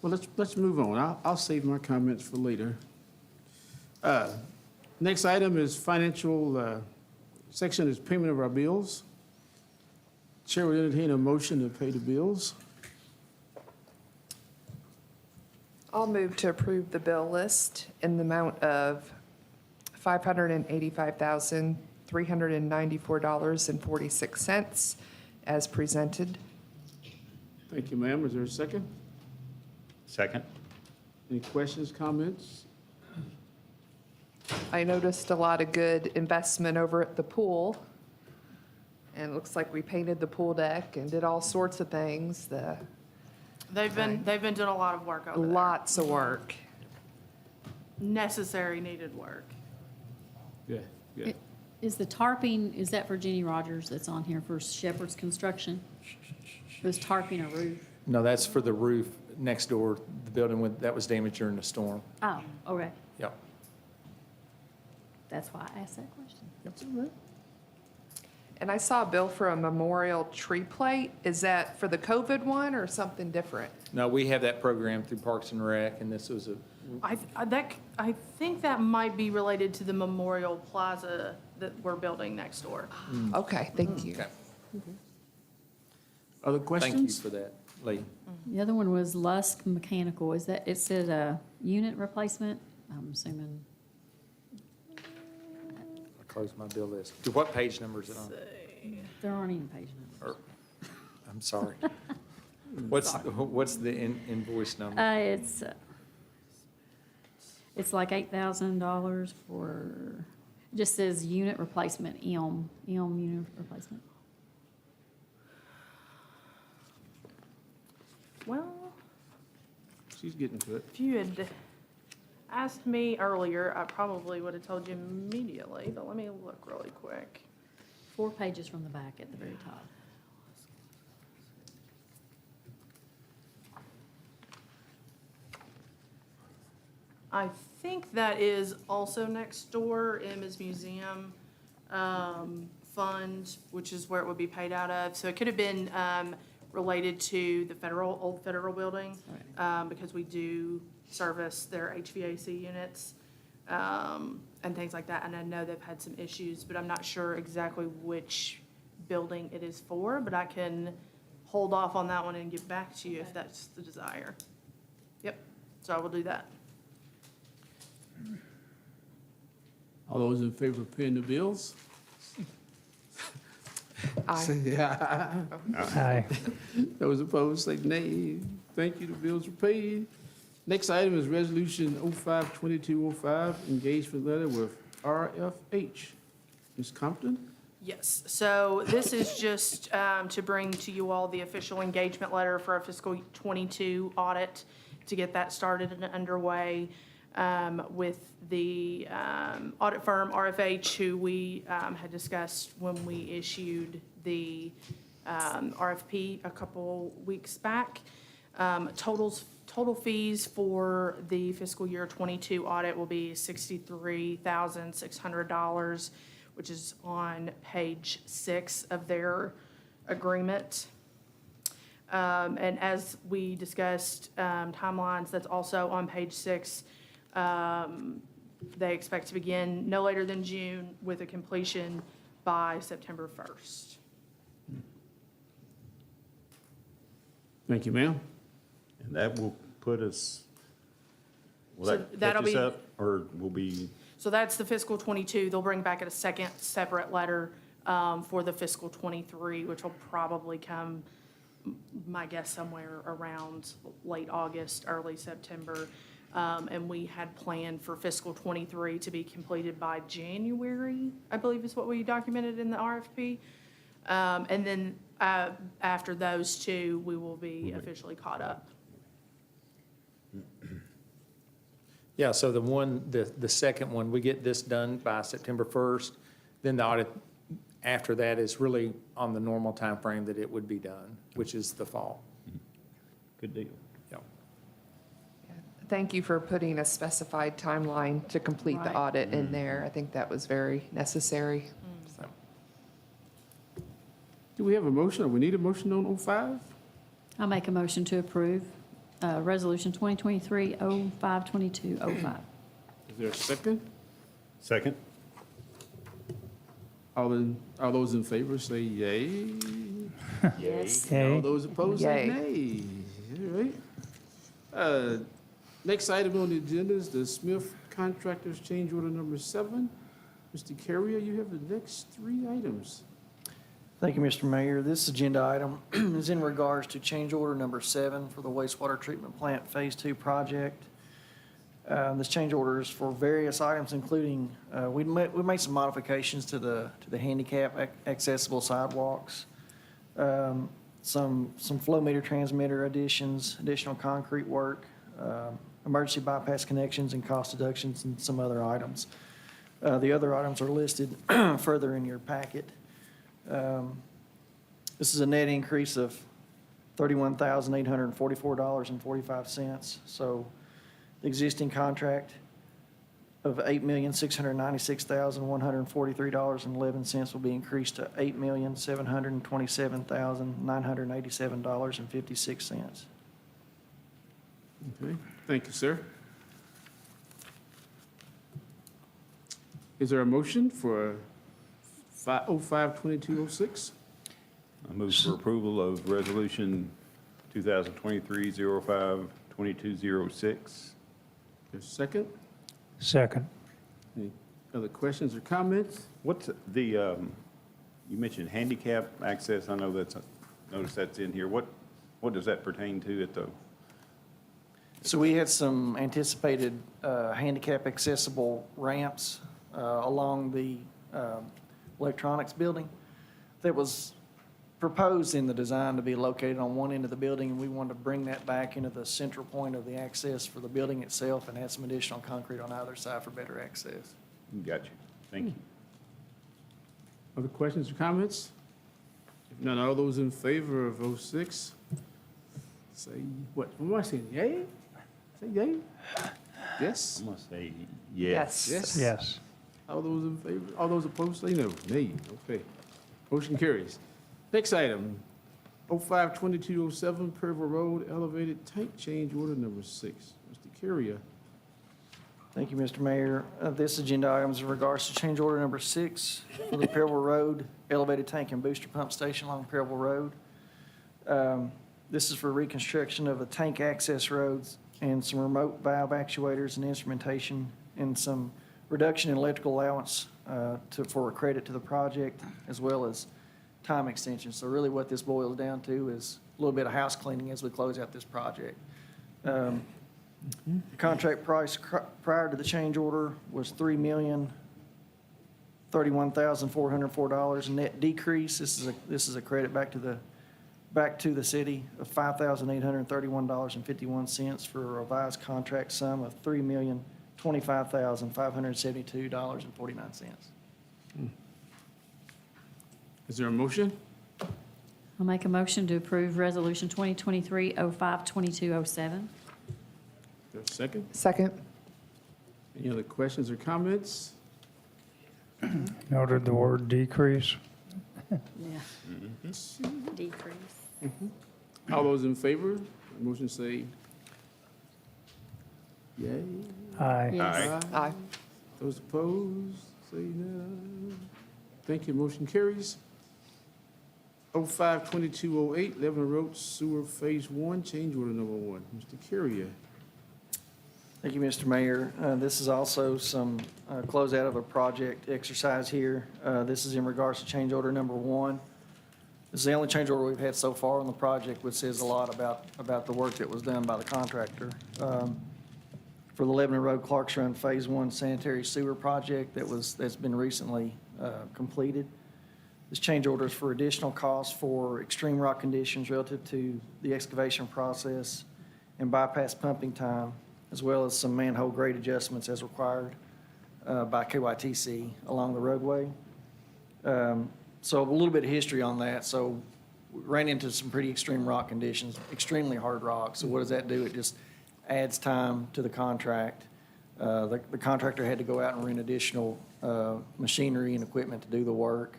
Well, let's move on. I'll save my comments for later. Next item is financial section is payment of our bills. Chair will entertain a motion to pay the bills. I'll move to approve the bill list in the amount of $585,394.46 as presented. Thank you, ma'am. Is there a second? Second. Any questions, comments? I noticed a lot of good investment over at the pool. And it looks like we painted the pool deck and did all sorts of things. They've been doing a lot of work over there. Lots of work. Necessary, needed work. Yeah, yeah. Is the tarping, is that for Jenny Rogers that's on here for Shepherd's Construction? Was tarping a roof? No, that's for the roof next door, the building that was damaged during the storm. Oh, okay. Yep. That's why I asked that question. That's all right. And I saw a bill for a memorial tree plate. Is that for the COVID one or something different? No, we have that program through Parks and Rec, and this was I think that might be related to the Memorial Plaza that we're building next door. Okay, thank you. Okay. Other Thank you questions? for that, Lee. The other one was Lusk Mechanical. Is that, it said a unit replacement? I'm assuming. I closed my bill list. What page number is it on? There aren't even page numbers. I'm sorry. What's the invoice number? It's like $8,000 for, it just says unit replacement, EOM unit replacement. Well, She's getting to it. if you had asked me earlier, I probably would have told you immediately, but let me look really quick. 4 pages from the back at the very top. I think that is also next door, Emma's Museum Fund, which is where it would be paid out of. So it could have been related to the old federal building, because we do service their HVAC units and things like that. And I know they've had some issues, but I'm not sure exactly which building it is for, but I can hold off on that one and get back to you if that's the desire. Yep, so I will do that. All those in favor of paying the bills? Aye. Say aye. Aye. Those opposed, say nay. Thank you, the bills are paid. Next item is Resolution 05-2205, engagement letter with RFH. Ms. Compton? Yes, so this is just to bring to you all the official engagement letter for our fiscal '22 audit, to get that started and underway with the audit firm RFH, who we had discussed when we issued the RFP a couple weeks back. Total fees for the fiscal year '22 audit will be $63,600, which is on page 6 of their agreement. And as we discussed, timelines, that's also on page 6. They expect to begin no later than June with a completion by September 1st. Thank you, ma'am. And that will put us, will So that catch that'll us be- up, or will be, So that's the fiscal '22. They'll bring back a second separate letter for the fiscal '23, which will probably come, my guess, somewhere around late August, early September. And we had planned for fiscal '23 to be completed by January, I believe is what we documented in the RFP. And then after those two, we will be officially caught up. Yeah, so the second one, we get this done by September 1st, then the audit after that is really on the normal time frame that it would be done, which is the fall. good deal. Yeah. Thank you for putting a specified timeline to complete the Right. audit in there. I think that was very necessary. So, Do we have a motion, or we need a motion on 05? I'll make a motion to approve Resolution 2023-052205. Is there a second? Second? All those in favor say yay. Yes. All Yay. those opposed say Yay. nay. All right. Next item on the agenda is the Smith Contractors Change Order Number 7. Mr. Carrier, you have the next 3 items. Thank you, Mr. Mayor. This agenda item is in regards to change order number 7 for the wastewater treatment plant Phase 2 project. This change order is for various items, including, we made some modifications to the handicap accessible sidewalks, some flow meter transmitter additions, additional concrete work, emergency bypass connections and cost deductions, and some other items. The other items are listed further in your packet. This is a net increase of $31,844.45. So the existing contract of $8,696,143.11 will be increased to $8,727,987.56. Okay, thank you, sir. Is there a motion for 05-2206? I move for approval of Resolution 2023-05-2206. There's a second? Second. Any other questions or comments? What's the, you mentioned handicap access, I know notice that's in here. What does that pertain to at the, So we had some anticipated handicap accessible ramps along the electronics building that was proposed in the design to be located on one end of the building, and we wanted to bring that back into the central point of the access for the building itself and add some additional concrete on either side for better access. got you, thank you. Other questions or comments? If none, all those in favor of 06, say what? What am I saying? Yay? Say yay? Yes? I'm gonna say yes. Yes. Yes. All those in favor, all those opposed, say no. Nay. Okay. Motion carries. Next item, 05-2207, Percival Road Elevated Tank Change Order Number 6. Mr. Carrier. Thank you, Mr. Mayor. This agenda item is in regards to change order number 6 for the Percival Road Elevated Tank and Booster Pump Station along Percival Road. This is for reconstruction of the tank access roads and some remote valve actuators and instrumentation and some reduction in electrical allowance for a credit to the project, as well as time extension. So really what this boils down to is a little bit of house cleaning as we close out this project. The contract price prior to the change order was $3,031,404. Net decrease, this is a credit back to the city of $5,831.51 for a revised contract sum of $3,025,572.49. Is there a motion? I'll make a motion to approve Resolution 2023-05-2207. Is there a second? Second. Any other questions or comments? Noted the word decrease. Yeah. Decrease. All those in favor, motion say yay. Aye. Yes. Aye. Those opposed, say no. Thank you, motion carries. 05-2208, Lebanon Road Sewer Phase 1, change order number 1. Mr. Carrier. Thank you, Mr. Mayor. This is also some closeout of a project exercise here. This is in regards to change order number 1. This is the only change order we've had so far on the project, which says a lot about the work that was done by the contractor. For the Lebanon Road Clarks Run Phase 1 sanitary sewer project that's been recently completed. This change order is for additional costs for extreme rock conditions relative to the excavation process and bypass pumping time, as well as some manhole grade adjustments as required by KYTC along the roadway. So a little bit of history on that. So we ran into some pretty extreme rock conditions, extremely hard rock. So what does that do? It just adds time to the contract. The contractor had to go out and rent additional machinery and equipment to do the work.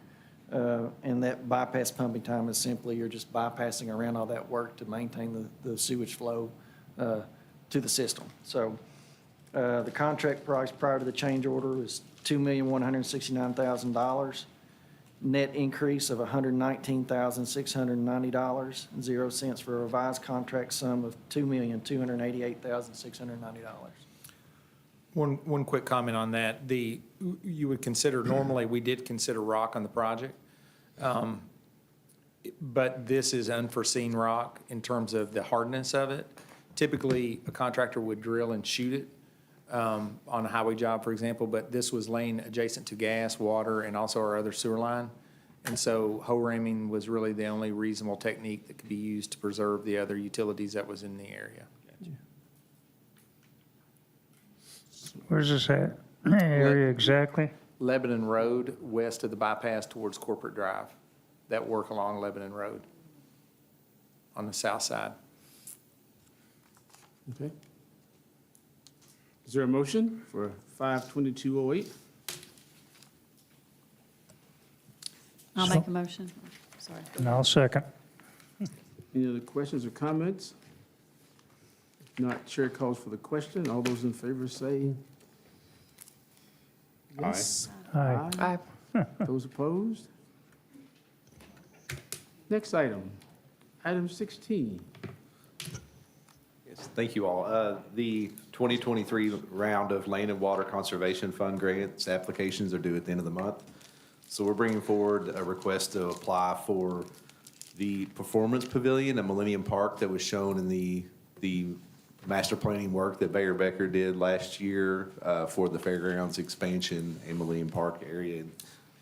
And that bypass pumping time is simply you're just bypassing around all that work to maintain the sewage flow to the system. So the contract price prior to the change order was $2,169,000. Net increase of $119,690.00 for a revised contract sum of $2,288,690. One quick comment on that. You would consider, normally, we did consider rock on the project. But this is unforeseen rock in terms of the hardness of it. Typically, a contractor would drill and shoot it on a highway job, for example, but this was laying adjacent to gas, water, and also our other sewer line. And so hoe ramming was really the only reasonable technique that could be used to preserve the other utilities that was in the area. Where's this at? Area exactly? Lebanon Road, west of the bypass towards Corporate Drive. That work along Lebanon Road on the south side. Okay. Is there a motion for 5-2208? I'll make a motion. Sorry. And I'll second. Any other questions or comments? If not, chair calls for the question. All those in favor say yes. Aye. Aye. Those opposed? Next item, item 16. Yes, thank you all. The 2023 round of Land and Water Conservation Fund grants applications are due at the end of the month. So we're bringing forward a request to apply for the Performance Pavilion at Millennium Park that was shown in the master planning work that Mayor Becker did last year for the fairgrounds expansion in Millennium Park area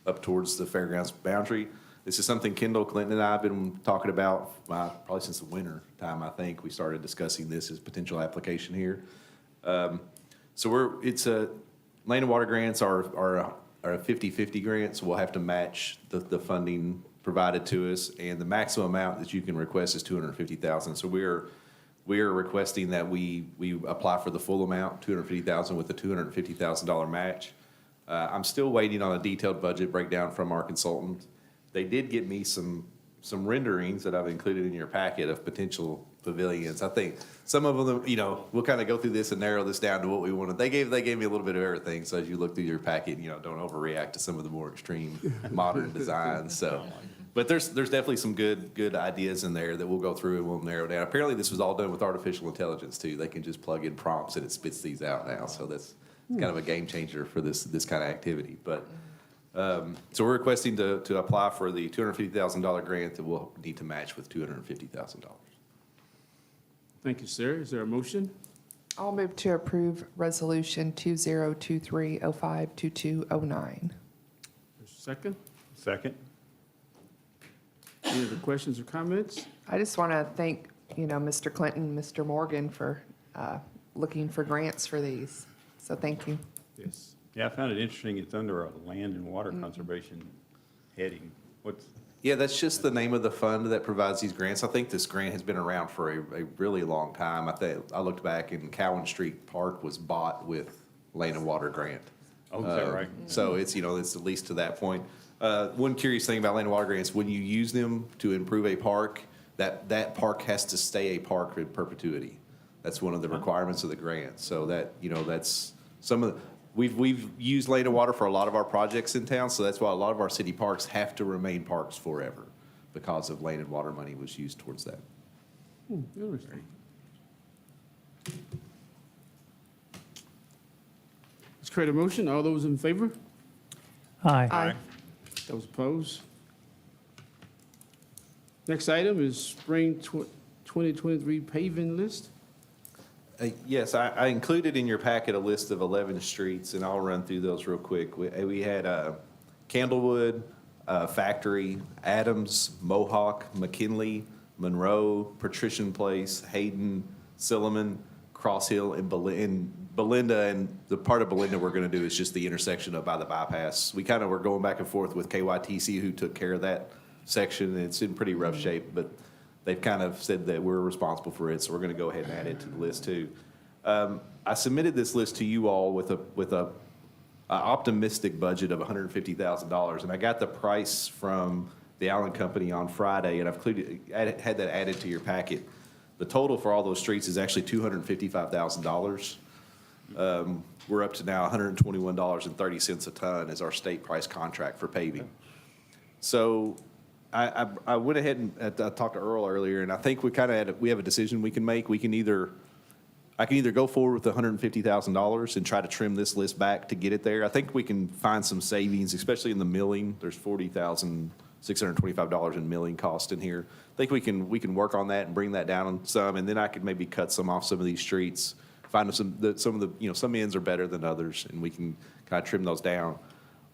up towards the fairgrounds boundary. This is something Kendall, Clinton, and I have been talking about probably since the winter time. I think we started discussing this as potential application here. So it's a Land and Water grants are a 50-50 grant, so we'll have to match the funding provided to us, and the maximum amount that you can request is $250,000. So we are requesting that we apply for the full amount, $250,000, with a $250,000 match. I'm still waiting on a detailed budget breakdown from our consultant. They did get me some renderings that I've included in your packet of potential pavilions. I think some of them, we'll kind of go through this and narrow this down to what we wanted. They gave me a little bit of everything. So as you look through your packet, don't overreact to some of the more extreme modern designs. So, but there's definitely some good ideas in there that we'll go through and we'll narrow down. Apparently this was all done with artificial intelligence too. They can just plug in prompts and it spits these out now. So it's kind of a game changer for this kind of activity. But, so we're requesting to apply for the $250,000 grant that we'll need to match with $250,000. Thank you, sir. Is there a motion? I'll move to approve Resolution 2023-052209. Second? Second? Any other questions or comments? I just want to thank, Mr. Clinton, Mr. Morgan for looking for grants for these. So thank you. Yes. Yeah, I found it interesting. It's under a land and water conservation heading. What's, Yeah, that's just the name of the fund that provides these grants. I think this grant has been around for a really long time. I looked back and Cowan Street Park was bought with Land and Water grant. oh, is that right? So it's, it's at least to that point. One curious thing about land and water grants, when you use them to improve a park, that park has to stay a park in perpetuity. That's one of the requirements of the grant. So that, that's some of the, we've used land and water for a lot of our projects in town, so that's why a lot of our city parks have to remain parks forever because of land and water money was used towards that. Interesting. Let's create a motion. All those in favor? Aye. Those opposed? Next item is spring 2023 paving list. Yes, I included in your packet a list of 11 streets, and I'll run through those real quick. We had Candlewood, Factory, Adams, Mohawk, McKinley, Monroe, Patrician Place, Hayden, Silliman, Cross Hill, and Belinda. And the part of Belinda we're going to do is just the intersection up by the bypass. We kind of were going back and forth with KYTC, who took care of that section, and it's in pretty rough shape, but they've kind of said that we're responsible for it, so we're going to go ahead and add it to the list too. I submitted this list to you all with a optimistic budget of $150,000, and I got the price from the Allen Company on Friday, and I've had that added to your packet. The total for all those streets is actually $255,000. We're up to now $121.30 a ton as our state price contract for paving. So I went ahead and I talked to Earl earlier, and I think we have a decision we can make. I can either go forward with the $150,000 and try to trim this list back to get it there. I think we can find some savings, especially in the milling. There's $40,625 in milling cost in here. I think we can work on that and bring that down some, and then I could maybe cut some off some of these streets. Find some of the some ends are better than others, and we can kind of trim those down.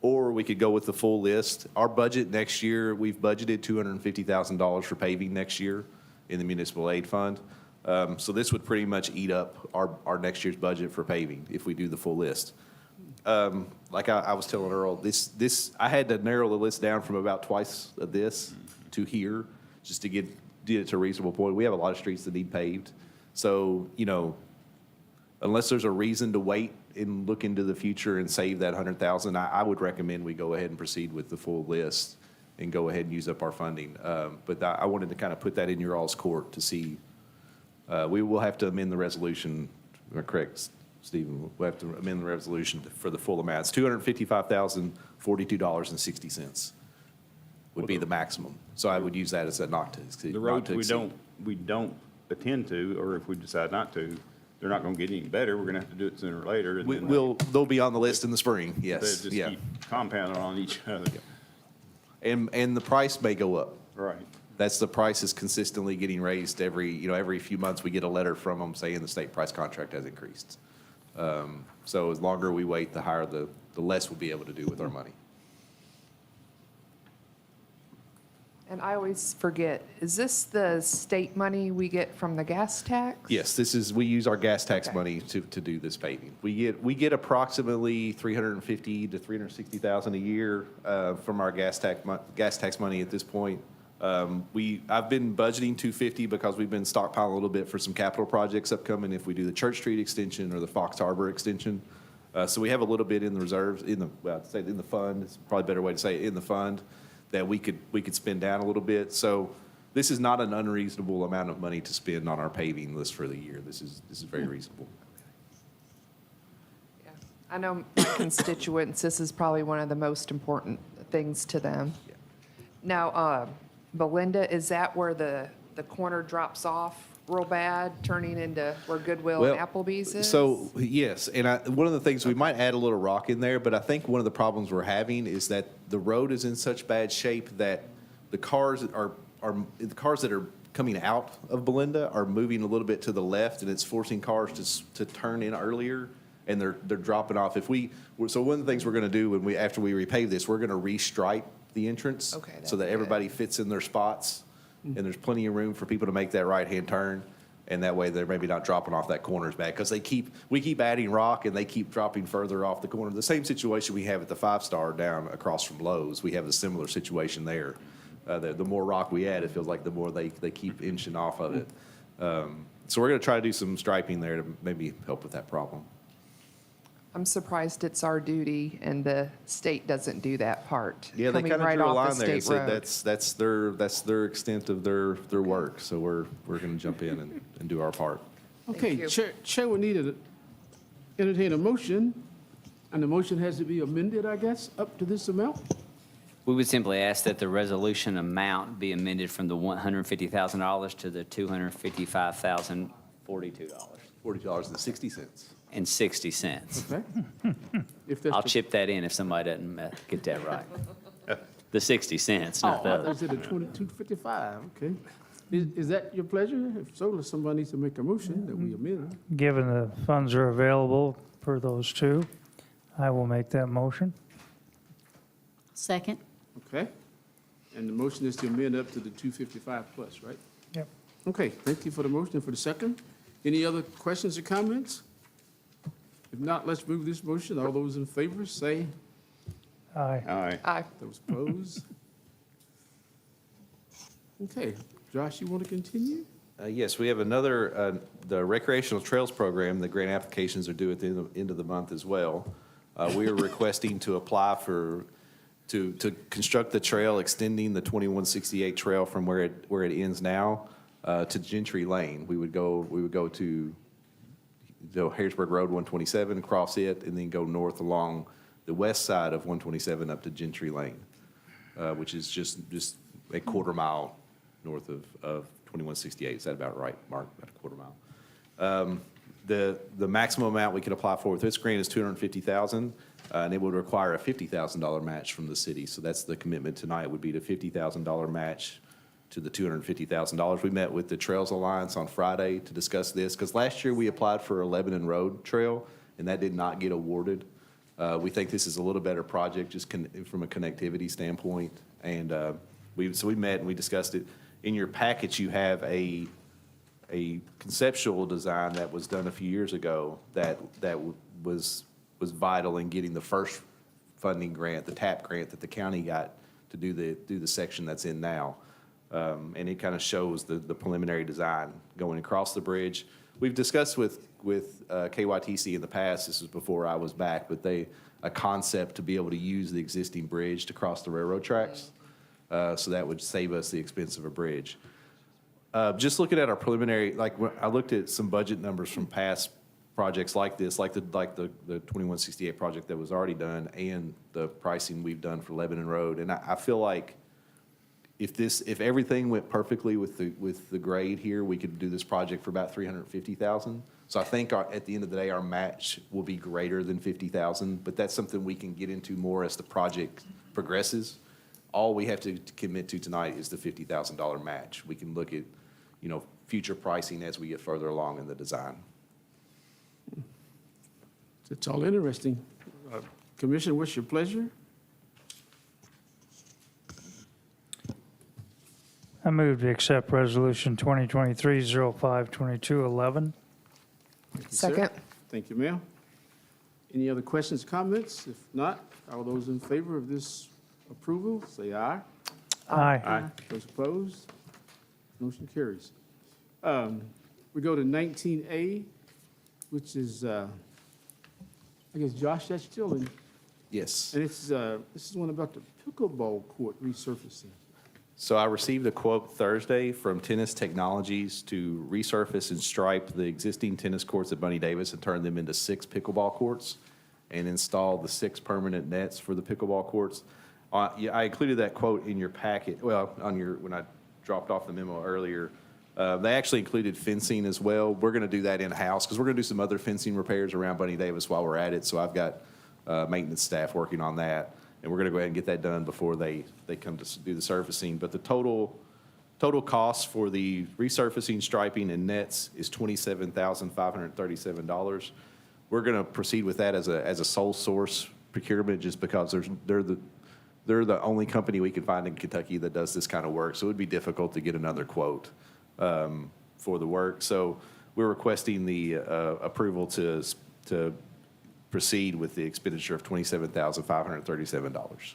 Or we could go with the full list. Our budget next year, we've budgeted $250,000 for paving next year in the municipal aid fund. So this would pretty much eat up our next year's budget for paving if we do the full list. Like I was telling Earl, I had to narrow the list down from about twice of this to here just to get it to a reasonable point. We have a lot of streets that need paved. So, unless there's a reason to wait and look into the future and save that $100,000, I would recommend we go ahead and proceed with the full list and go ahead and use up our funding. But I wanted to kind of put that in your all's court to see. We will have to amend the resolution. Am I correct, Stephen? We'll have to amend the resolution for the full amount. It's $255,042.60 would be the maximum. So I would use that as a not to exceed. The roads we don't attend to, or if we decide not to, they're not going to get any better. We're going to have to do it sooner or later. And then They'll be on the list in the spring, yes. They just keep compounding on each other. And the price may go up. Right. That's the price is consistently getting raised every few months. We get a letter from them saying the state price contract has increased. So as longer we wait, the higher the less we'll be able to do with our money. And I always forget, is this the state money we get from the gas tax? Yes, we use our gas tax money to do this paving. We get approximately $350,000 to $360,000 a year from our gas tax money at this point. I've been budgeting $250 because we've been stockpiling a little bit for some capital projects upcoming if we do the Church Street extension or the Fox Harbor extension. So we have a little bit in the reserves, in the fund. It's probably a better way to say it, in the fund, that we could spend down a little bit. So this is not an unreasonable amount of money to spend on our paving list for the year. This is very reasonable. Yeah. I know my constituents, this is probably one of the most important things to them. Yeah. Now, Belinda, is that where the corner drops off real bad, turning into where Goodwill Well, and Applebee's is? So, yes, and one of the things, we might add a little rock in there, but I think one of the problems we're having is that the road is in such bad shape that the cars that are coming out of Belinda are moving a little bit to the left, and it's forcing cars to turn in earlier, and they're dropping off. So one of the things we're gonna do after we repave this, we're gonna restripe the entrance. Okay, that'd so that be good. everybody fits in their spots, and there's plenty of room for people to make that right-hand turn. And that way, they're maybe not dropping off that corner's back, because we keep adding rock, and they keep dropping further off the corner. The same situation we have at the 5-Star down across from Lowe's, we have a similar situation there. The more rock we add, it feels like the more they keep inching off of it. So we're gonna try to do some striping there to maybe help with that problem. I'm surprised it's our duty and the state doesn't do that part. Yeah, they coming kind of right drew a off the line there and state said road. that's their extent of their work. So we're gonna jump in and do our part. Okay, you. Chair will need to entertain a motion, and the motion has to be amended, I guess, up to this amount? We would simply ask that the resolution amount be amended from the $150,000 to the $255,042. $40.60. And 60 cents. Okay. If that's I'll the- chip that in if somebody doesn't get that right. The 60 cents, not the Oh, I other. thought you said the 2255, okay. Is that your pleasure? If so, somebody needs to make a motion that we amend. Given the funds are available for those two, I will make that motion. Second. Okay? And the motion is to amend up to the 255 plus, right? Yep. Okay, thank you for the motion and for the second. Any other questions or comments? If not, let's move this motion. All those in favor, say. Aye. Aye. Aye. Those opposed? Okay, Josh, you want to continue? Yes, we have another, the recreational trails program, the grant applications are due at the end of the month as well. We are requesting to apply to construct the trail extending the 2168 trail from where it ends now to Gentry Lane. We would go to Harrisburg Road 127, cross it, and then go north along the west side of 127 up to Gentry Lane, which is just a quarter mile north of 2168. Is that about right, Mark? About a quarter mile. The maximum amount we could apply for with this grant is $250,000, and it would require a $50,000 match from the city. So that's the commitment tonight, would be the $50,000 match to the $250,000. We met with the Trails Alliance on Friday to discuss this, because last year we applied for a Lebanon Road Trail, and that did not get awarded. We think this is a little better project, just from a connectivity standpoint. And we met and we discussed it. In your package, you have a conceptual design that was done a few years ago that was vital in getting the first funding grant, the TAP grant that the county got to do the section that's in now. And it kind of shows the preliminary design going across the bridge. We've discussed with KYTC in the past, this was before I was back, but a concept to be able to use the existing bridge to cross the railroad tracks. So that would save us the expense of a bridge. Just looking at our preliminary, I looked at some budget numbers from past projects like this, like the 2168 project that was already done, and the pricing we've done for Lebanon Road. And I feel like if everything went perfectly with the grade here, we could do this project for about $350,000. So I think at the end of the day, our match will be greater than $50,000, but that's something we can get into more as the project progresses. All we have to commit to tonight is the $50,000 match. We can look at, future pricing as we get further along in the design. It's all interesting. Commissioner, what's your pleasure? I move to accept Resolution 2023-05-2211. Thank you, sir. Second. Thank you, ma'am. Any other questions, comments? If not, all those in favor of this approval, say aye. Aye. Those opposed? Motion carries. We go to 19A, which is, I guess, Josh, that's still in, Yes. and this is one about the pickleball court resurfacing. So I received a quote Thursday from Tennis Technologies to resurface and stripe the existing tennis courts at Bunny Davis and turn them into 6 pickleball courts and install the 6 permanent nets for the pickleball courts. I included that quote in your packet, when I dropped off the memo earlier. They actually included fencing as well. We're going to do that in-house because we're going to do some other fencing repairs around Bunny Davis while we're at it. So I've got maintenance staff working on that, and we're going to go ahead and get that done before they come to do the surfacing. But the total cost for the resurfacing, striping, and nets is $27,537. We're going to proceed with that as a sole source procurement just because they're the only company we can find in Kentucky that does this kind of work. So it would be difficult to get another quote for the work. So we're requesting the approval to proceed with the expenditure of $27,537.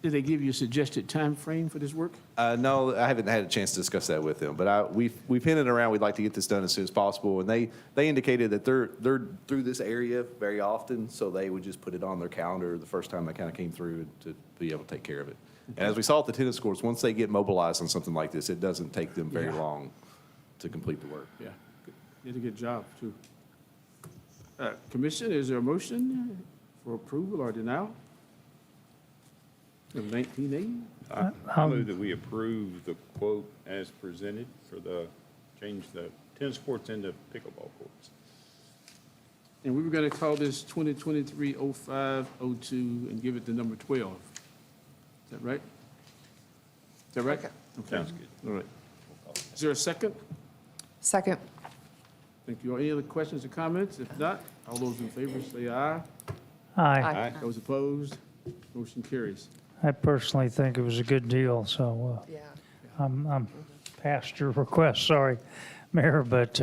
Did they give you a suggested time frame for this work? No, I haven't had a chance to discuss that with them, but we've hinted around, we'd like to get this done as soon as possible. And they indicated that they're through this area very often, so they would just put it on their calendar the first time they kind of came through to be able to take care of it. And as we saw at the tennis courts, once they get mobilized on something like this, it doesn't take them very long to complete the work. Yeah, did a good job, too. Commission, is there a motion for approval or denial of 1980? I move that we approve the quote as presented for change the tennis courts into pickleball courts. And we were going to call this 2023-05-02 and give it the number 12. Is that right? Is that right? Okay. Sounds good. All right. Is there a second? Second. Thank you. Any other questions or comments? If not, all those in favor say aye. Aye. Those opposed, motion carries. I personally think it was a good deal, so Yeah. I'm past your request, sorry, Mayor, but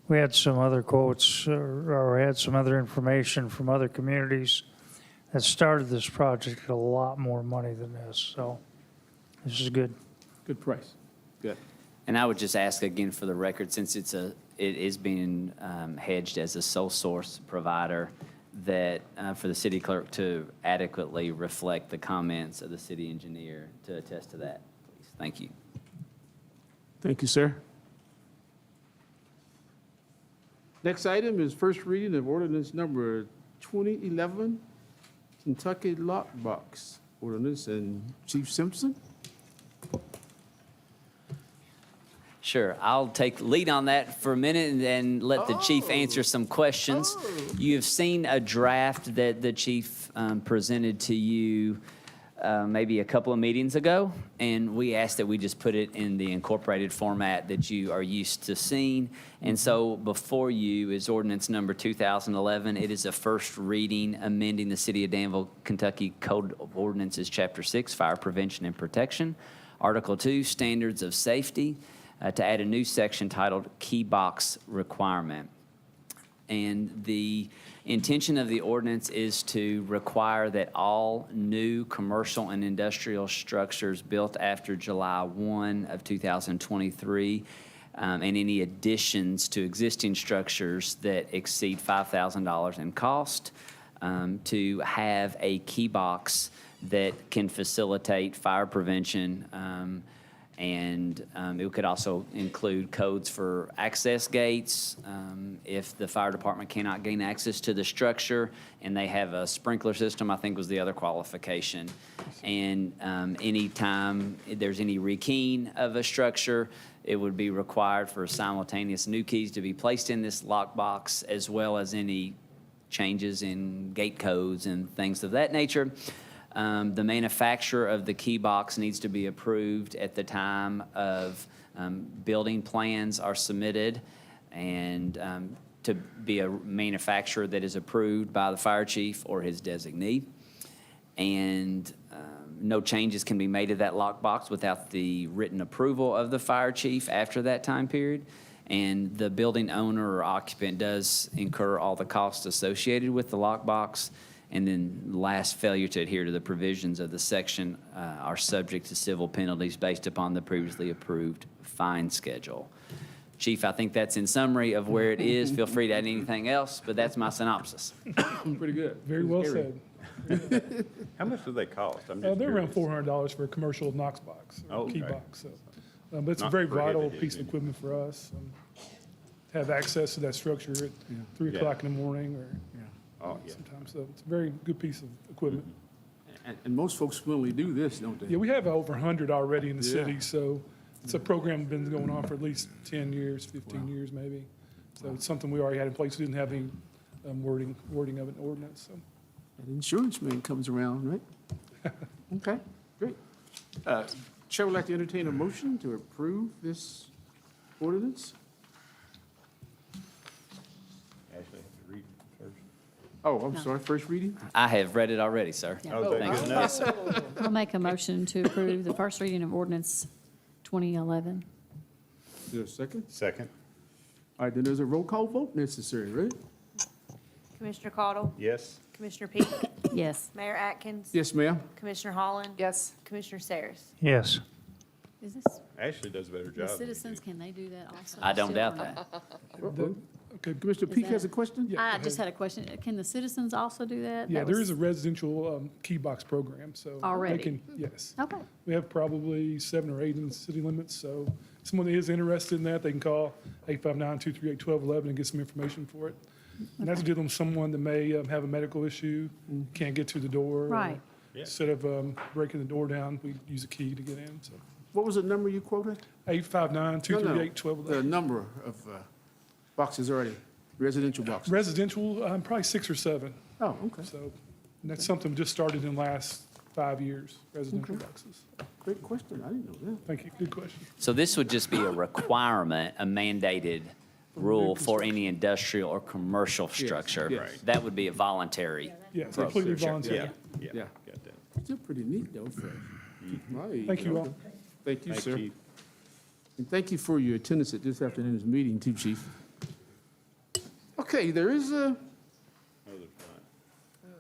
we had some other quotes or had some other information from other communities that started this project at a lot more money than this, so this is good. Good price. Good. And I would just ask again for the record, since it is being hedged as a sole source provider, that for the city clerk to adequately reflect the comments of the city engineer to attest to that, please. Thank you. Thank you, sir. Next item is first reading of ordinance number 2011, Kentucky Lockbox Ordinance, and Chief Simpson. Sure, I'll take lead on that for a minute and then let the chief answer some questions. You have seen a draft that the chief presented to you maybe a couple of meetings ago, and we asked that we just put it in the incorporated format that you are used to seeing. And so before you is ordinance number 2011. It is a first reading, amending the City of Danville, Kentucky Code of Ordinances, Chapter 6, Fire Prevention and Protection, Article 2, Standards of Safety, to add a new section titled Key Box Requirement. And the intention of the ordinance is to require that all new commercial and industrial structures built after July 1 of 2023 and any additions to existing structures that exceed $5,000 in cost to have a key box that can facilitate fire prevention, and it could also include codes for access gates if the fire department cannot gain access to the structure and they have a sprinkler system, I think was the other qualification. And anytime there's any rekeying of a structure, it would be required for simultaneous new keys to be placed in this lockbox, as well as any changes in gate codes and things of that nature. The manufacturer of the key box needs to be approved at the time of building plans are submitted, and to be a manufacturer that is approved by the fire chief or his designee. And no changes can be made to that lockbox without the written approval of the fire chief after that time period. And the building owner or occupant does incur all the costs associated with the lockbox. And then last, failure to adhere to the provisions of the section are subject to civil penalties based upon the previously approved fine schedule. Chief, I think that's in summary of where it is. Feel free to add anything else, but that's my synopsis. Pretty good. Very well said. How much do they cost? I'm They're just around curious. $400 for a commercial Knox box, or key Okay. box. So, but it's a Not very vital prohibited, piece of then. equipment for us. To have access to that structure at 3 Yeah. o'clock in the morning or Oh, yeah. sometimes. So it's a very good piece of equipment. And most folks willingly do this, don't they? Yeah, we have over 100 already in the Yeah. city, so It's a program been going on for at least 10 years, 15 years maybe. So it's something we already had in place. We didn't have any wording of an ordinance, so. An insurance man comes around, right? Okay, great. Chair would like to entertain a motion to approve this ordinance. Actually, I have to read it first. Oh, I'm sorry, first reading? I have read it already, sir. Yeah. Oh, Thank good you. enough. I'll make a motion to approve the first reading of ordinance 2011. Is there a second? Second. All right, then there's a roll call vote necessary, right? Commissioner Caudle? Yes. Commissioner Peak? Yes. Mayor Atkins? Yes, ma'am. Commissioner Holland? Yes. Commissioner Sayers? Yes. Is this, Ashley does a better job. the than you citizens, do. can they do that also? I don't Still doubt or that. not? Okay, Commissioner Is Peak has a that- question? Yeah, I go just ahead. had a question. Can the citizens also do that? Yeah, That there was- is a residential key box program, so. they Already? can- Yes. Okay. We have probably 7 or 8 in the city limits, so someone that is interested in that, they can call 859-238-1211 and get some information for it. And that's dealing with someone that may have a medical issue, can't get to the door. or Right. Yeah. Instead of breaking the door down, we use a key to get in, so. What was the number you quoted? 859-238-1211. The number of boxes already, residential boxes. Residential, probably 6 or 7. Oh, okay. So, and that's something we just started in the last 5 years, residential boxes. Great question. I didn't know that. Thank you, good question. So this would just be a requirement, a mandated rule for any industrial or commercial structure. yes. Right. That would be a voluntary. Yeah, it's completely program. voluntary. Yeah. Yeah. Got that. Still pretty neat, though, for my age. Thank you all. Thank you, Thank sir. you. And thank you for your attendance at this afternoon's meeting, too, Chief. Okay, there is No, there's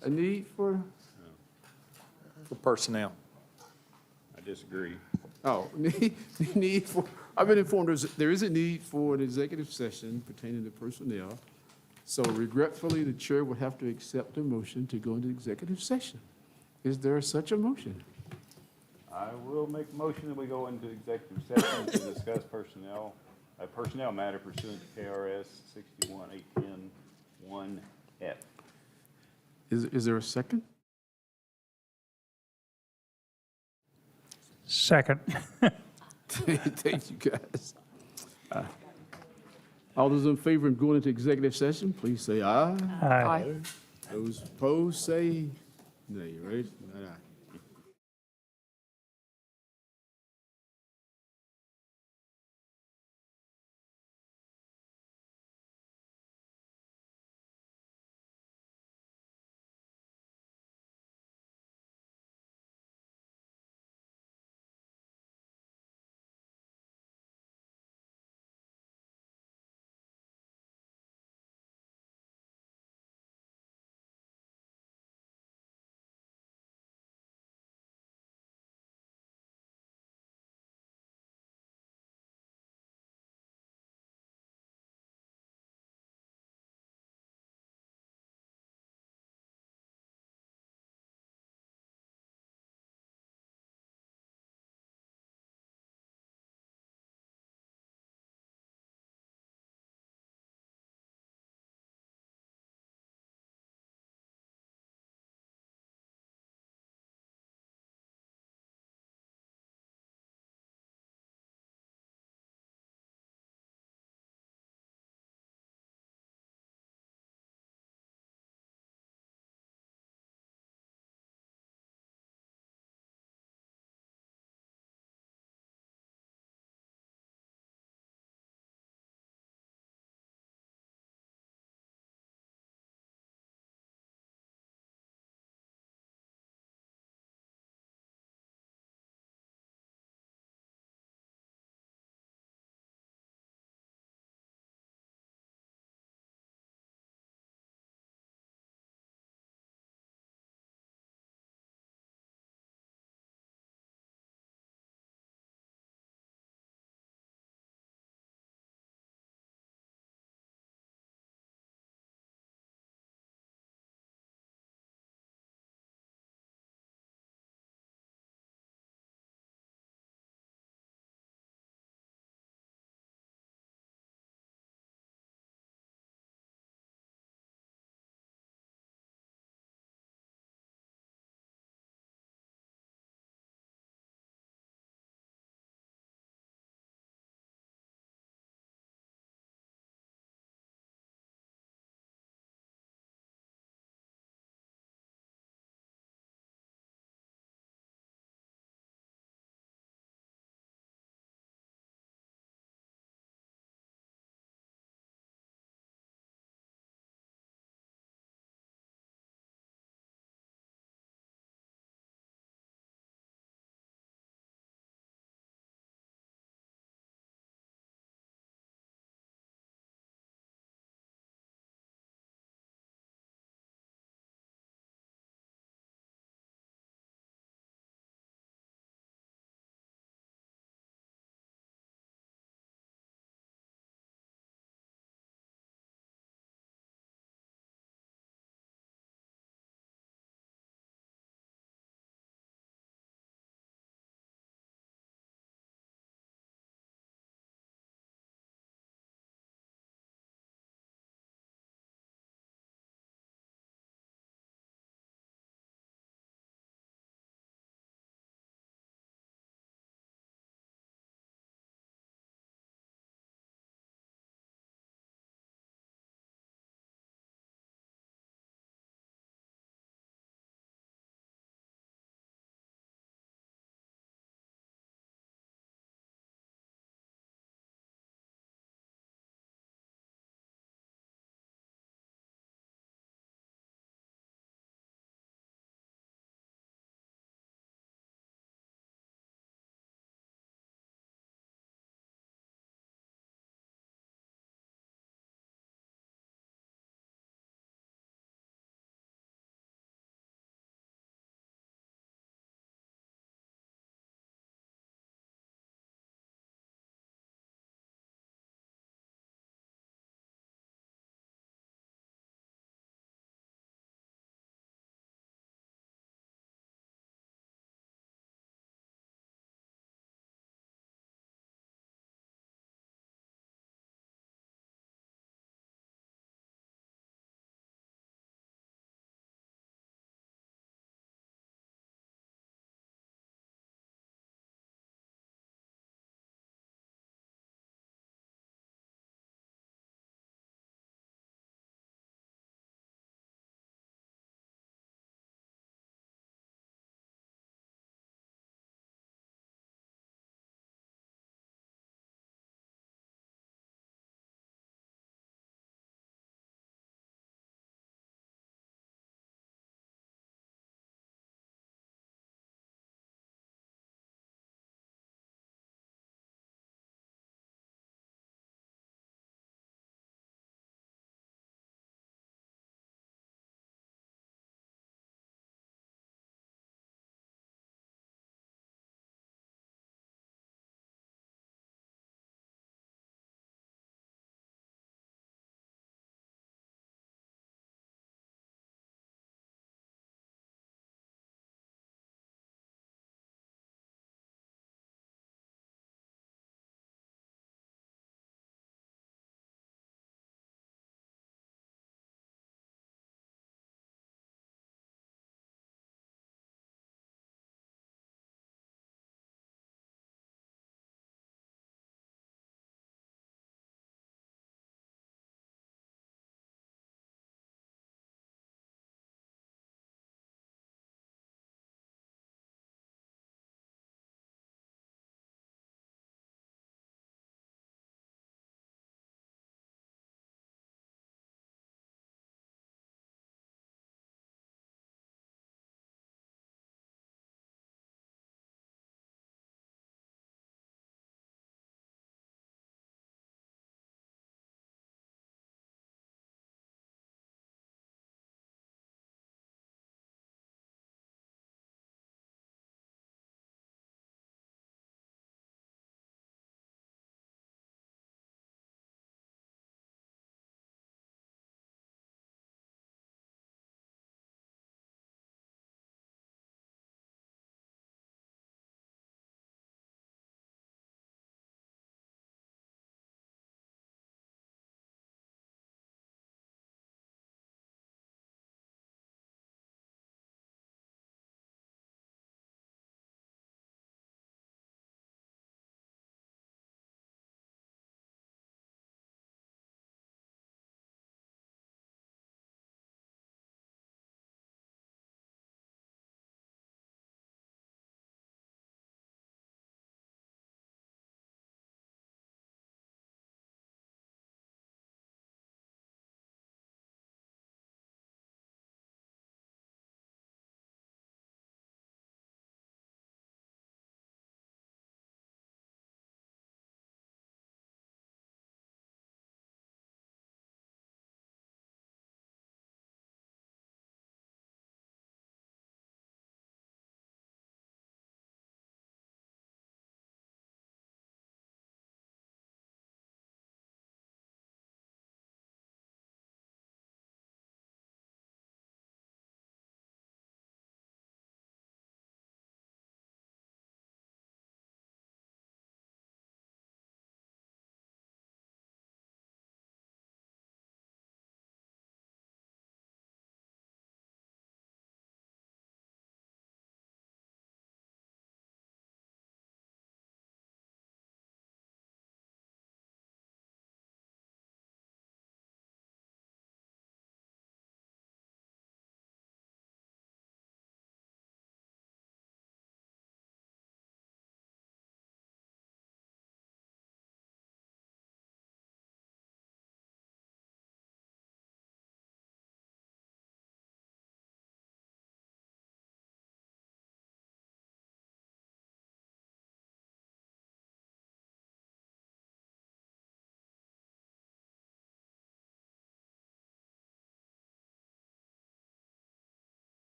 not. a need for, For personnel. I disagree. oh, need for, I've been informed there is a need for an executive session pertaining to personnel. So regretfully, the chair will have to accept a motion to go into executive session. Is there such a motion? I will make a motion that we go into executive session to discuss a personnel matter pursuant to KRS 618101F. Is there a second? Second. Thank you, guys. All those in favor of going into executive session, please say aye. Aye. Those opposed, say nay, right? Aye.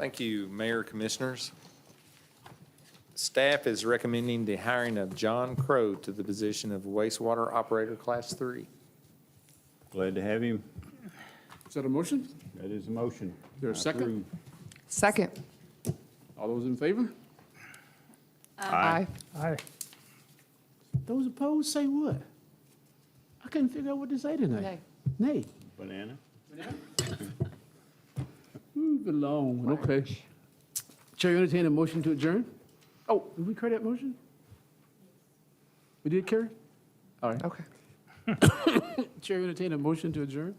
Thank you, Mayor, Commissioners. Staff is recommending the hiring of John Crow to the position of wastewater operator Class 3. Glad to have him. Is that a motion? That is a motion. Is there a I second? approve. Second. All those in favor? Aye. Aye. Those opposed say what? I couldn't figure out what to say tonight. Nay. Banana? Move along, okay. Chair, entertain a motion to adjourn? Oh, did we carry that motion? We did carry? All right. Okay. Chair, entertain a motion to adjourn?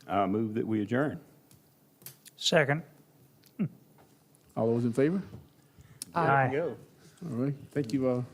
I move that we adjourn. Second. All those in favor? Aye. Go. All right, thank you all.